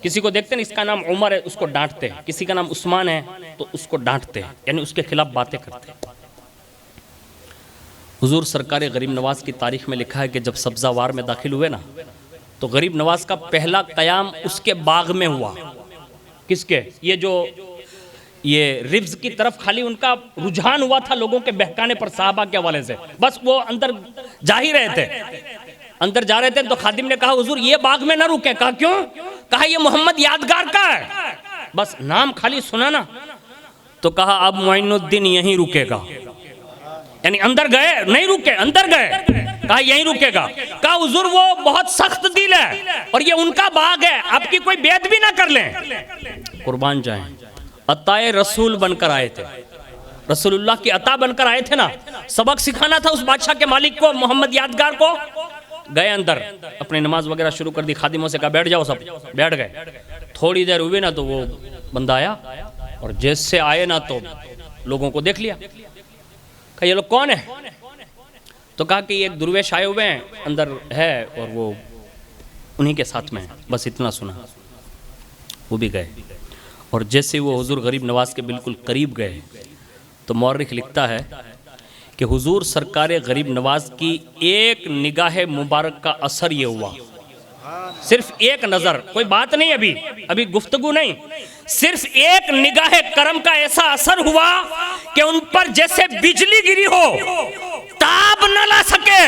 Speaker 1: کسی کو دیکھتے نا اس کا نام عمر ہے اس کو ڈانٹتے، کسی کا نام عثمان ہے تو اس کو ڈانٹتے، یعنی اس کے خلاف باتیں کرتے۔ حضور سرکار غریب نواز کی تاریخ میں لکھا ہے کہ جب سبزہ وار میں داخل ہوئے نا تو غریب نواز کا پہلا قیام اس کے باغ میں ہوا۔ کس کے؟ یہ جو یہ ربز کی طرف خالی ان کا رجحان ہوا تھا لوگوں کے بہکانے پر صحابہ کے حوالے سے، بس وہ اندر جا ہی رہے تھے، اندر جا رہے تھے تو خادم نے کہا حضور یہ باغ میں نہ رکے۔ کہا کیوں؟ کہا یہ محمد یادگار کا ہے، بس نام خالی سنا نا، تو کہا اب معین الدین یہیں رکے گا، یعنی اندر گئے نہیں رکے، اندر گئے، کہا یہیں رکے گا۔ کہا حضور وہ بہت سخت دل ہے اور یہ ان کا باغ ہے، آپ کی کوئی بیعت بھی نہ کر لیں۔ قربان جائیں، عطائے رسول بن کر آئے تھے، رسول اللہ کی عطا بن کر آئے تھے نا، سبق سکھانا تھا اس بادشاہ کے مالک کو، محمد یادگار کو۔ گئے اندر، اپنی نماز وغیرہ شروع کر دی، خادموں سے کہا بیٹھ جاؤ، سب بیٹھ گئے۔ تھوڑی دیر ہوئی نا تو وہ بندہ آیا اور جیسے آئے نا تو لوگوں کو دیکھ لیا، کہا یہ لوگ کون ہیں؟ تو کہا کہ یہ ایک درویش آئے ہوئے ہیں، اندر ہے اور وہ انہی کے ساتھ میں ہے، بس اتنا سنا۔ وہ بھی گئے اور جیسے وہ حضور غریب نواز کے بالکل قریب گئے تو مورخ لکھتا ہے کہ حضور سرکار غریب نواز کی ایک نگاہ مبارک کا اثر یہ ہوا، صرف ایک نظر، کوئی بات نہیں، ابھی گفتگو نہیں، صرف ایک نگاہ کرم کا ایسا اثر ہوا کہ ان پر جیسے بجلی گری ہو، تاب نہ لا سکے،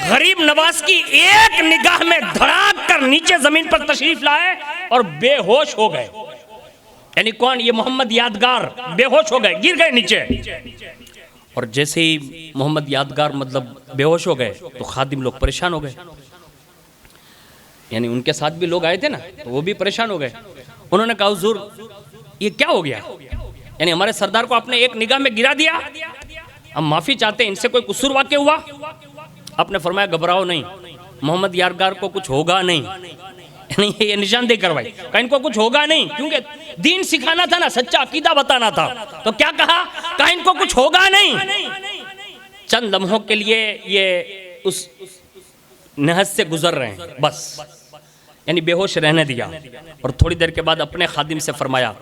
Speaker 1: غریب نواز کی ایک نگاہ میں دھڑاک کر نیچے زمین پر تشریف لائے اور بے ہوش ہو گئے۔ یعنی کون؟ یہ محمد یادگار بے ہوش ہو گئے، گر گئے نیچے۔ اور جیسے ہی محمد یادگار مطلب بے ہوش ہو گئے تو خادم لوگ پریشان ہو گئے، یعنی ان کے ساتھ بھی لوگ آئے تھے نا تو وہ بھی پریشان ہو گئے، انہوں نے کہا حضور یہ کیا ہو گیا؟ یعنی ہمارے سردار کو آپ نے ایک نگاہ میں گرا دیا، ہم معافی چاہتے ہیں، ان سے کوئی قصور واقع ہوا؟ آپ نے فرمایا گھبراؤ نہیں، محمد یادگار کو کچھ ہوگا نہیں، یعنی یہ نشاندہی کروائی کہ ان کو کچھ ہوگا نہیں، کیونکہ دین سکھانا تھا نا، سچا عقیدہ بتانا تھا، تو کیا کہا کہ ان کو کچھ ہوگا نہیں۔ چند لمحوں کے لیے یہ اس نہج سے گزر رہے ہیں بس، یعنی بے ہوش رہنے دیا، اور تھوڑی دیر کے بعد اپنے خادم سے فرمایا،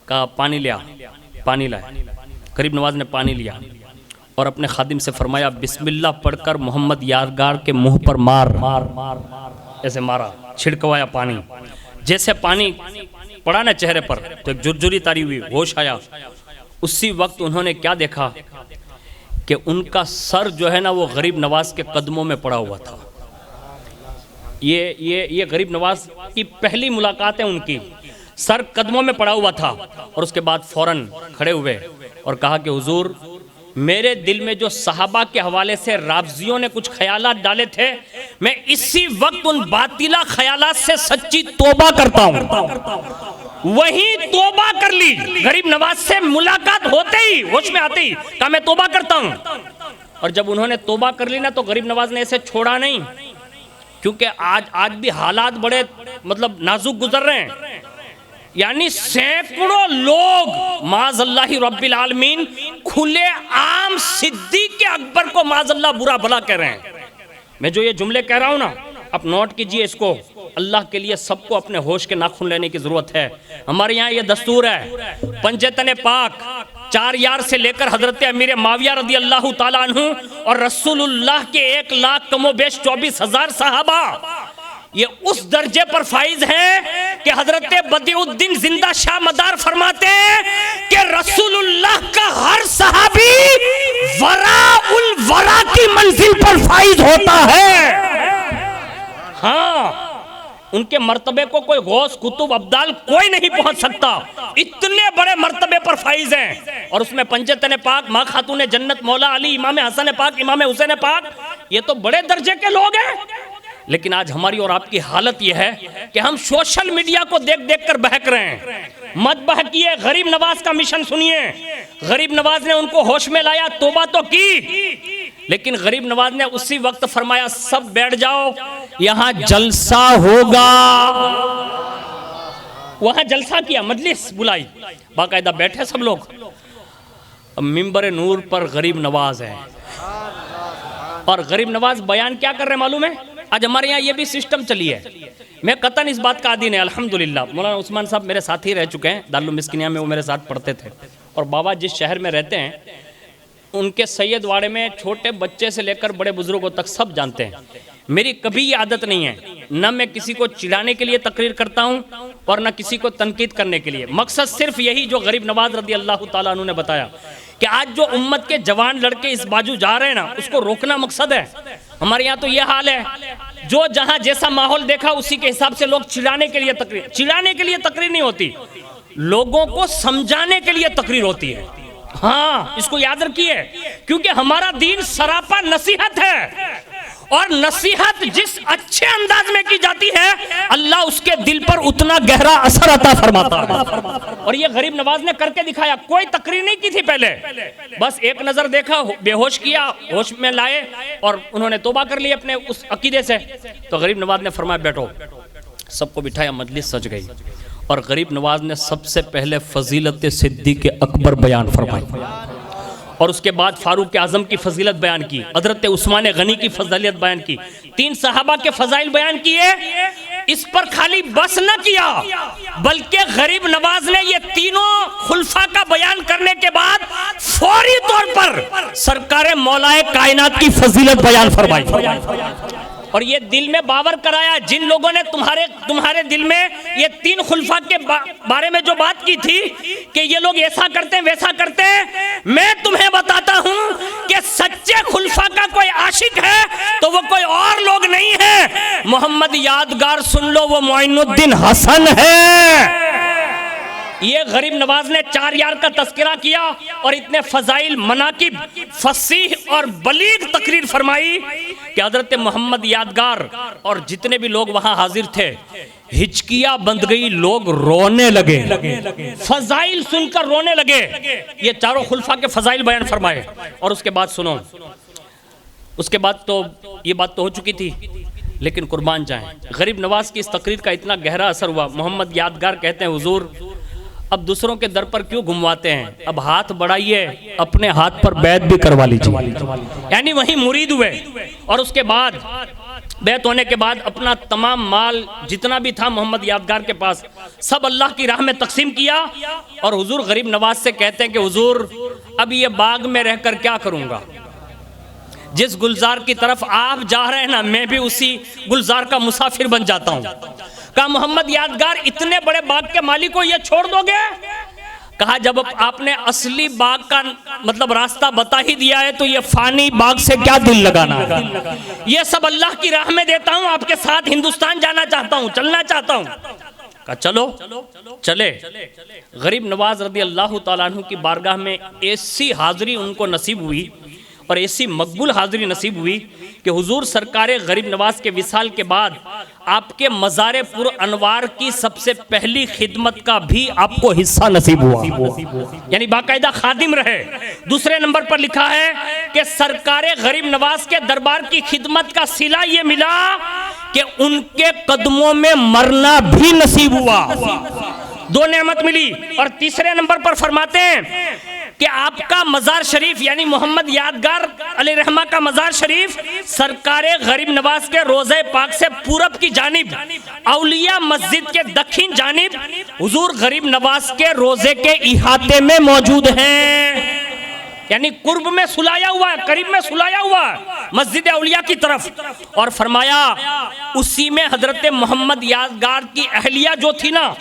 Speaker 1: کہا پانی لیا، پانی لائے۔ غریب نواز نے پانی لیا اور اپنے خادم سے فرمایا بسم اللہ پڑھ کر محمد یادگار کے منہ پر مار، ایسے مارا، چھڑکوایا پانی۔ جیسے پانی پڑا نا چہرے پر تو ایک جرجری تاری ہوئی، ہوش آیا۔ اسی وقت انہوں نے کیا دیکھا کہ ان کا سر جو ہے نا وہ غریب نواز کے قدموں میں پڑا ہوا تھا۔ یہ غریب نواز کی پہلی ملاقات ہے ان کی، سر قدموں میں پڑا ہوا تھا، اور اس کے بعد فوراً کھڑے ہوئے اور کہا کہ حضور میرے دل میں جو صحابہ کے حوالے سے رافضیوں نے کچھ خیالات ڈالے تھے، میں اسی وقت ان باطلہ خیالات سے سچی توبہ کرتا ہوں۔ وہی توبہ کر لی، غریب نواز سے ملاقات ہوتے ہی ہوش میں آتے ہی کہا میں توبہ کرتا ہوں۔ اور جب انہوں نے توبہ کر لی نا تو غریب نواز نے اسے چھوڑا نہیں، کیونکہ آج بھی حالات بڑے نازک گزر رہے ہیں، یعنی سینکڑوں لوگ معاذ اللہ رب العالمین کھلے عام صدیق اکبر کو معاذ اللہ برا بھلا کہہ رہے ہیں۔ میں جو یہ جملے کہہ رہا ہوں نا، اب نوٹ کیجئے اس کو، اللہ کے لیے سب کو اپنے ہوش کے ناخن لینے کی ضرورت ہے۔ ہمارے یہاں یہ دستور ہے، پنجتن پاک 4 یار سے لے کر حضرت امیر معاویہ رضی اللہ تعالیٰ عنہ اور رسول اللہ کے 1 لاکھ کم و بیش 24,000 صحابہ، یہ اس درجے پر فائز ہیں کہ حضرت بدیع الدین زندہ شاہ مدار فرماتے ہیں کہ رسول اللہ کا ہر صحابی وراء الورا کی منزل پر فائز ہوتا ہے۔ ہاں، ان کے مرتبے کو کوئی غوث قطب ابدال کوئی نہیں پہنچ سکتا، اتنے بڑے مرتبے پر فائز ہیں۔ اور اس میں پنجتن پاک، ماں خاتون جنت، مولا علی، امام حسن پاک، امام حسین پاک، یہ تو بڑے درجے کے لوگ ہیں۔ لیکن آج ہماری اور آپ کی حالت یہ ہے کہ ہم سوشل میڈیا کو دیکھ دیکھ کر بہک رہے ہیں۔ مت بہکیے، غریب نواز کا مشن سنیے۔ غریب نواز نے ان کو ہوش میں لایا، توبہ تو کی، لیکن غریب نواز نے اسی وقت فرمایا سب بیٹھ جاؤ، یہاں جلسہ ہوگا۔ وہاں جلسہ کیا، مجلس بلائی، باقاعدہ بیٹھے سب لوگ۔ منبر نور پر غریب نواز ہے، اور غریب نواز بیان کیا کر رہے ہیں معلوم ہے؟ آج ہمارے یہاں یہ بھی سسٹم چلی ہے، میں قطعاً اس بات کا عادی نہیں، الحمدللہ مولانا عثمان صاحب میرے ساتھ ہی رہ چکے ہیں، دارالعلوم مسکنیہ میں وہ میرے ساتھ پڑھتے تھے، اور بابا جس شہر میں رہتے ہیں ان کے سید واڑے میں چھوٹے بچے سے لے کر بڑے بزرگوں تک سب جانتے ہیں۔ میری کبھی یہ عادت نہیں ہے، نہ میں کسی کو چڑھانے کے لیے تقریر کرتا ہوں اور نہ کسی کو تنقید کرنے کے لیے، مقصد صرف یہی جو غریب نواز رضی اللہ تعالیٰ عنہ نے بتایا کہ آج جو امت کے جوان لڑکے اس باجو جا رہے ہیں نا، اس کو روکنا مقصد ہے۔ ہمارے یہاں تو یہ حال ہے، جو جہاں جیسا ماحول دیکھا اسی کے حساب سے لوگ چڑھانے کے لیے تقریر نہیں ہوتی، لوگوں کو سمجھانے کے لیے تقریر ہوتی ہے۔ ہاں، اس کو یاد رکھیے، کیونکہ ہمارا دین سراپا نصیحت ہے، اور نصیحت جس اچھے انداز میں کی جاتی ہے اللہ اس کے دل پر اتنا گہرا اثر عطا فرماتا ہے۔ اور یہ غریب نواز نے کر کے دکھایا، کوئی تقریر نہیں کی تھی پہلے، بس ایک نظر دیکھا، بے ہوش کیا، ہوش میں لائے اور انہوں نے توبہ کر لی اپنے اس عقیدے سے۔ تو غریب نواز نے فرمایا بیٹھو، سب کو بٹھایا، مجلس سج گئی، اور غریب نواز نے سب سے پہلے فضیلت صدیق اکبر بیان فرمائی، اور اس کے بعد فاروق اعظم کی فضیلت بیان کی، حضرت عثمان غنی کی فضیلت بیان کی، 3 صحابہ کے فضائل بیان کیے۔ اس پر خالی بس نہ کیا، بلکہ غریب نواز نے یہ تینوں خلفاء کا بیان کرنے کے بعد فوری طور پر سرکار مولا کائنات کی فضیلت بیان فرمائی، اور یہ دل میں باور کرایا، جن لوگوں نے تمہارے دل میں یہ 3 خلفاء کے بارے میں جو بات کی تھی کہ یہ لوگ ایسا کرتے ہیں ویسا کرتے ہیں، میں تمہیں بتاتا ہوں کہ سچے خلفاء کا کوئی عاشق ہے تو وہ کوئی اور لوگ نہیں ہے، محمد یادگار سن لو، وہ معین الدین حسن ہے۔ یہ غریب نواز نے 4 یار کا تذکرہ کیا اور اتنے فضائل، مناقب، فصیح اور بلیغ تقریر فرمائی کہ حضرت محمد یادگار اور جتنے بھی لوگ وہاں حاضر تھے ہچکیاں بند گئی، لوگ رونے لگے، فضائل سن کر رونے لگے۔ یہ چاروں خلفاء کے فضائل بیان فرمائے، اور اس کے بعد سنو، اس کے بعد تو یہ بات تو ہو چکی تھی، لیکن قربان جائیں غریب نواز کی اس تقریر کا اتنا گہرا اثر ہوا۔ محمد یادگار کہتے ہیں حضور اب دوسروں کے در پر کیوں گھمواتے ہیں، اب ہاتھ بڑھائیے، اپنے ہاتھ پر بیعت بھی کروا لیجیے۔ یعنی وہیں مرید ہوئے، اور اس کے بعد بیعت ہونے کے بعد اپنا تمام مال جتنا بھی تھا محمد یادگار کے پاس سب اللہ کی راہ میں تقسیم کیا، اور حضور غریب نواز سے کہتے ہیں کہ حضور اب یہ باغ میں رہ کر کیا کروں گا، جس گلزار کی طرف آپ جا رہے ہیں نا میں بھی اسی گلزار کا مسافر بن جاتا ہوں۔ کہا محمد یادگار اتنے بڑے باغ کے مالک کو یہ چھوڑ دو گے؟ کہا جب آپ نے اصلی باغ کا مطلب راستہ بتا ہی دیا ہے تو یہ فانی باغ سے کیا دل لگانا ہے، یہ سب اللہ کی راہ میں دیتا ہوں، آپ کے ساتھ ہندوستان جانا چاہتا ہوں، چلنا چاہتا ہوں۔ کہا چلو چلے۔ غریب نواز رضی اللہ تعالیٰ عنہ کی بارگاہ میں ایسی حاضری ان کو نصیب ہوئی اور ایسی مقبول حاضری نصیب ہوئی کہ حضور سرکار غریب نواز کے وصال کے بعد آپ کے مزار پر انوار کی سب سے پہلی خدمت کا بھی آپ کو حصہ نصیب ہوا، یعنی باقاعدہ خادم رہے۔ دوسرے نمبر پر لکھا ہے کہ سرکار غریب نواز کے دربار کی خدمت کا صلہ یہ ملا کہ ان کے قدموں میں مرنا بھی نصیب ہوا، دو نعمت ملی۔ اور تیسرے نمبر پر فرماتے ہیں کہ آپ کا مزار شریف یعنی محمد یادگار علیہ رحمہ کا مزار شریف سرکار غریب نواز کے روضہ پاک سے پورب کی جانب اولیاء مسجد کے دکھن جانب حضور غریب نواز کے روضے کے احاطے میں موجود ہیں، یعنی قرب میں سلایا ہوا ہے، قریب میں سلایا ہوا ہے مسجد اولیاء کی طرف۔ اور فرمایا اسی میں حضرت محمد یادگار کی اہلیہ جو تھی نا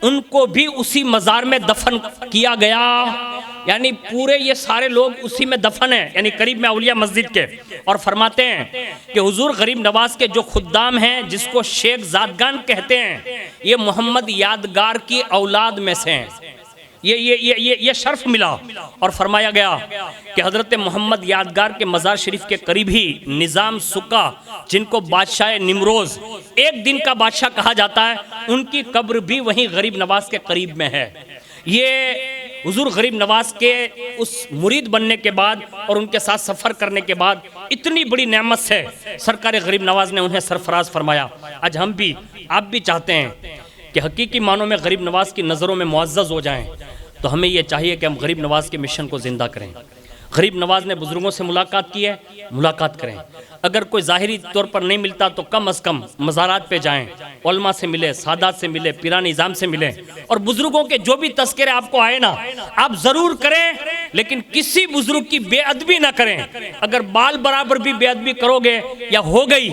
Speaker 1: ان کو بھی اسی مزار میں دفن کیا گیا، یعنی پورے یہ سارے لوگ اسی میں دفن ہیں، یعنی قریب میں اولیاء مسجد کے۔ اور فرماتے ہیں کہ حضور غریب نواز کے جو خدام ہیں جس کو شیخ زادگان کہتے ہیں یہ محمد یادگار کی اولاد میں سے ہیں، یہ شرف ملا۔ اور فرمایا گیا کہ حضرت محمد یادگار کے مزار شریف کے قریب ہی نظام سکا جن کو بادشاہ نمروز ایک دن کا بادشاہ کہا جاتا ہے ان کی قبر بھی وہیں غریب نواز کے قریب میں ہے۔ یہ حضور غریب نواز کے اس مرید بننے کے بعد اور ان کے ساتھ سفر کرنے کے بعد اتنی بڑی نعمت سے سرکار غریب نواز نے انہیں سرفراز فرمایا۔ آج ہم بھی آپ بھی چاہتے ہیں کہ حقیقی معنوں میں غریب نواز کی نظروں میں معزز ہو جائیں، تو ہمیں یہ چاہیے کہ ہم غریب نواز کے مشن کو زندہ کریں۔ غریب نواز نے بزرگوں سے ملاقات کی ہے، ملاقات کریں۔ اگر کوئی ظاہری طور پر نہیں ملتا تو کم از کم مزارات پہ جائیں، علماء سے ملے، سادات سے ملے، پیران نظام سے ملیں، اور بزرگوں کے جو بھی تذکرے آپ کو آئے نا آپ ضرور کریں، لیکن کسی بزرگ کی بے ادبی نہ کریں۔ اگر بال برابر بھی بے ادبی کرو گے یا ہو گئی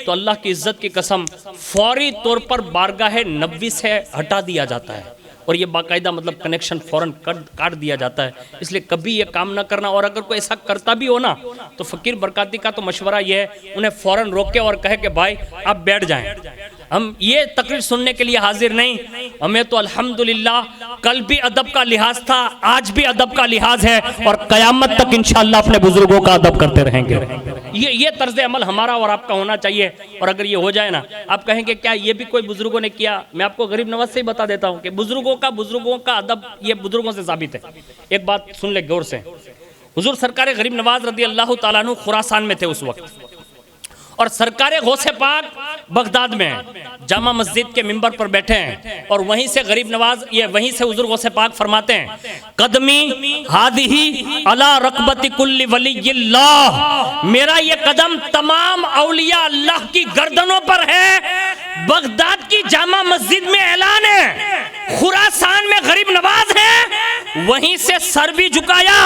Speaker 1: تو اللہ کی عزت کی قسم فوری طور پر بارگاہ نبوی سے ہٹا دیا جاتا ہے، اور یہ باقاعدہ مطلب کنیکشن فوراً کاٹ دیا جاتا ہے۔ اس لیے کبھی یہ کام نہ کرنا، اور اگر کوئی ایسا کرتا بھی ہو نا تو فقیر برکاتی کا تو مشورہ یہ ہے انہیں فوراً روکے اور کہے کہ بھائی آپ بیٹھ جائیں، ہم یہ تقریر سننے کے لیے حاضر نہیں۔ ہمیں تو الحمدللہ کل بھی ادب کا لحاظ تھا، آج بھی ادب کا لحاظ ہے، اور قیامت تک انشاءاللہ اپنے بزرگوں کا ادب کرتے رہیں گے۔ یہ طرز عمل ہمارا اور آپ کا ہونا چاہیے۔ اور اگر یہ ہو جائے نا آپ کہیں گے کیا یہ بھی کوئی بزرگوں نے کیا؟ میں آپ کو غریب نواز سے ہی بتا دیتا ہوں کہ بزرگوں کا ادب یہ بزرگوں سے ثابت ہے۔ ایک بات سن لے غور سے، حضور سرکار غریب نواز رضی اللہ تعالیٰ عنہ خراسان میں تھے اس وقت، اور سرکار غوث پاک بغداد میں جامع مسجد کے منبر پر بیٹھے ہیں، اور وہیں سے غریب نواز وہیں سے حضور غوث پاک فرماتے ہیں قدمی ہادہی علی رقبت کل ولی اللہ، میرا یہ قدم تمام اولیاء اللہ کی گردنوں پر ہے۔ بغداد کی جامع مسجد میں اعلان ہے، خراسان میں غریب نواز ہے، وہیں سے سر بھی جھکایا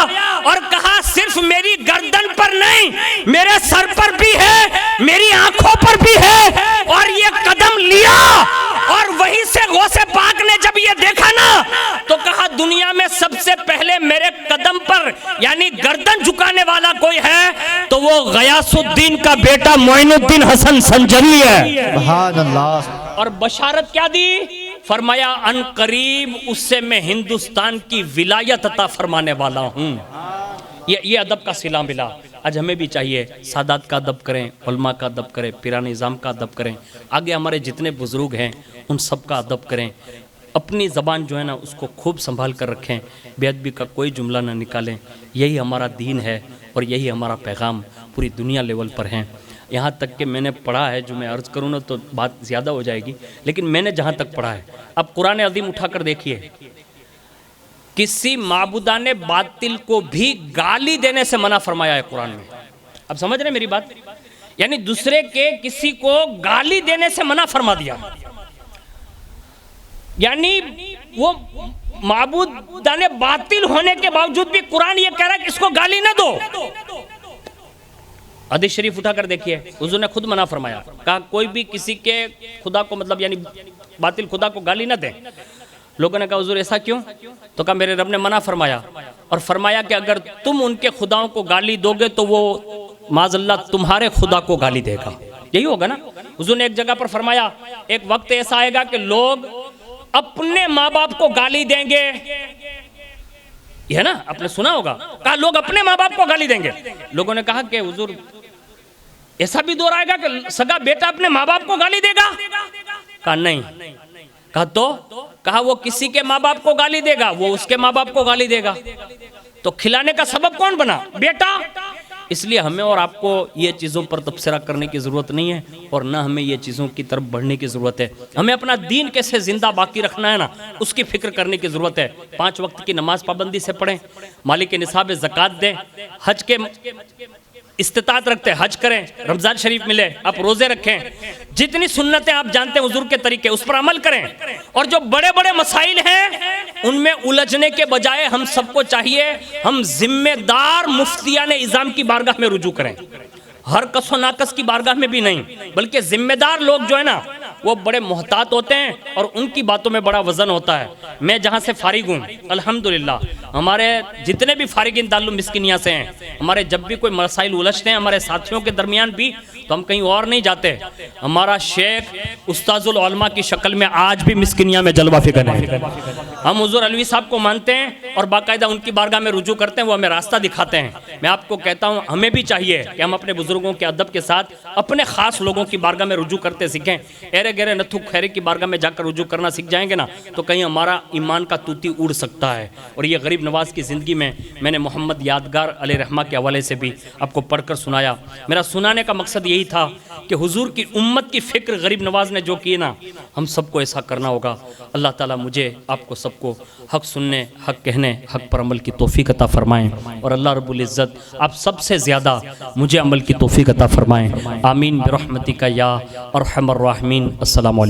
Speaker 1: اور کہا صرف میری گردن پر نہیں میرے سر پر بھی ہے، میری آنکھوں پر بھی ہے، اور یہ قدم لیا۔ اور وہیں سے غوث پاک نے جب یہ دیکھا نا تو کہا دنیا میں سب سے پہلے میرے قدم پر یعنی گردن جھکانے والا کوئی ہے تو وہ غیاث الدین کا بیٹا معین الدین حسن سنجری ہے۔
Speaker 2: سبحان اللہ۔
Speaker 1: اور بشارت کیا دی؟ فرمایا ان قریب اس سے میں ہندوستان کی ولایت عطا فرمانے والا ہوں۔ یہ ادب کا صلہ ملا. آج ہمیں بھی چاہیے سادات کا ادب کریں, علماء کا ادب کریں, پیران نظام کا ادب کریں, آگے ہمارے جتنے بزرگ ہیں ان سب کا ادب کریں. اپنی زبان جو ہے نا اس کو خوب سنبھال کر رکھیں, بے ادبی کا کوئی جملہ نہ نکالیں. یہی ہمارا دین ہے اور یہی ہمارا پیغام پوری دنیا لیول پر ہے. یہاں تک کہ میں نے پڑھا ہے, جو میں عرض کروں نا تو بات زیادہ ہو جائے گی, لیکن میں نے جہاں تک پڑھا ہے, اب قرآن عظیم اٹھا کر دیکھیے, کسی معبودان باطل کو بھی گالی دینے سے منع فرمایا ہے قرآن میں. اب سمجھ رہے میری بات؟ یعنی دوسرے کے کسی کو گالی دینے سے منع فرما دیا. یعنی وہ معبودان باطل ہونے کے باوجود بھی قرآن یہ کہہ رہا ہے کہ اس کو گالی نہ دو. حدیث شریف اٹھا کر دیکھیے, حضور نے خود منع فرمایا, کہا کوئی بھی کسی کے خدا کو مطلب یعنی باطل خدا کو گالی نہ دے. لوگوں نے کہا حضور ایسا کیوں؟ تو کہا میرے رب نے منع فرمایا, اور فرمایا کہ اگر تم ان کے خداؤں کو گالی دو گے تو وہ معاذ اللہ تمہارے خدا کو گالی دے گا. یہی ہوگا نا. حضور نے ایک جگہ پر فرمایا ایک وقت ایسا آئے گا کہ لوگ اپنے ماں باپ کو گالی دیں گے. یہ ہے نا, آپ نے سنا ہوگا, کہا لوگ اپنے ماں باپ کو گالی دیں گے. لوگوں نے کہا کہ حضور ایسا بھی دور آئے گا کہ سگا بیٹا اپنے ماں باپ کو گالی دے گا؟ کہا نہیں. کہا تو؟ کہا وہ کسی کے ماں باپ کو گالی دے گا, وہ اس کے ماں باپ کو گالی دے گا. تو کھلانے کا سبب کون بنا؟ بیٹا. اس لیے ہمیں اور آپ کو یہ چیزوں پر تبصرہ کرنے کی ضرورت نہیں ہے, اور نہ ہمیں یہ چیزوں کی طرف بڑھنے کی ضرورت ہے. ہمیں اپنا دین کیسے زندہ باقی رکھنا ہے نا, اس کی فکر کرنے کی ضرورت ہے. 5 وقت کی نماز پابندی سے پڑھیں, مالک نصاب زکوٰۃ دیں, حج کے استطاعت رکھتے حج کریں, رمضان شریف ملے آپ روزے رکھیں, جتنی سنتیں آپ جانتے ہیں حضور کے طریقے اس پر عمل کریں. اور جو بڑے بڑے مسائل ہیں ان میں الجھنے کے بجائے ہم سب کو چاہیے ہم ذمہ دار مفتیان اعظام کی بارگاہ میں رجوع کریں. ہر کس و ناقص کی بارگاہ میں بھی نہیں, بلکہ ذمہ دار لوگ جو ہے نا وہ بڑے محتاط ہوتے ہیں اور ان کی باتوں میں بڑا وزن ہوتا ہے. میں جہاں سے فارغ ہوں الحمدللہ, ہمارے جتنے بھی فارغین تعلق مسکنیہ سے ہیں, ہمارے جب بھی کوئی مسائل الجھتے ہیں ہمارے ساتھیوں کے درمیان بھی, تو ہم کہیں اور نہیں جاتے. ہمارا شیخ استاذ العلماء کی شکل میں آج بھی مسکنیہ میں جلوہ فکر ہے. ہم حضور علوی صاحب کو مانتے ہیں اور باقاعدہ ان کی بارگاہ میں رجوع کرتے ہیں, وہ ہمیں راستہ دکھاتے ہیں. میں آپ کو کہتا ہوں ہمیں بھی چاہیے کہ ہم اپنے بزرگوں کے ادب کے ساتھ اپنے خاص لوگوں کی بارگاہ میں رجوع کرتے سیکھیں. ایرے گیرے نتھو خیرے کی بارگاہ میں جا کر رجوع کرنا سیکھ جائیں گے نا تو کہیں ہمارا ایمان کا طوطی اڑ سکتا ہے. اور یہ غریب نواز کی زندگی میں نے محمد یادگار علیہ رحمہ کے حوالے سے بھی آپ کو پڑھ کر سنایا. میرا سنانے کا مقصد یہی تھا کہ حضور کی امت کی فکر غریب نواز نے جو کی نا, ہم سب کو ایسا کرنا ہوگا. اللہ تعالیٰ مجھے آپ کو سب کو حق سننے, حق کہنے, حق پر عمل کی توفیق عطا فرمائیں, اور اللہ رب العزت آپ سب سے زیادہ مجھے عمل کی توفیق عطا فرمائیں. آمین برحمتک یا ارحم الراحمین. السلام علیکم.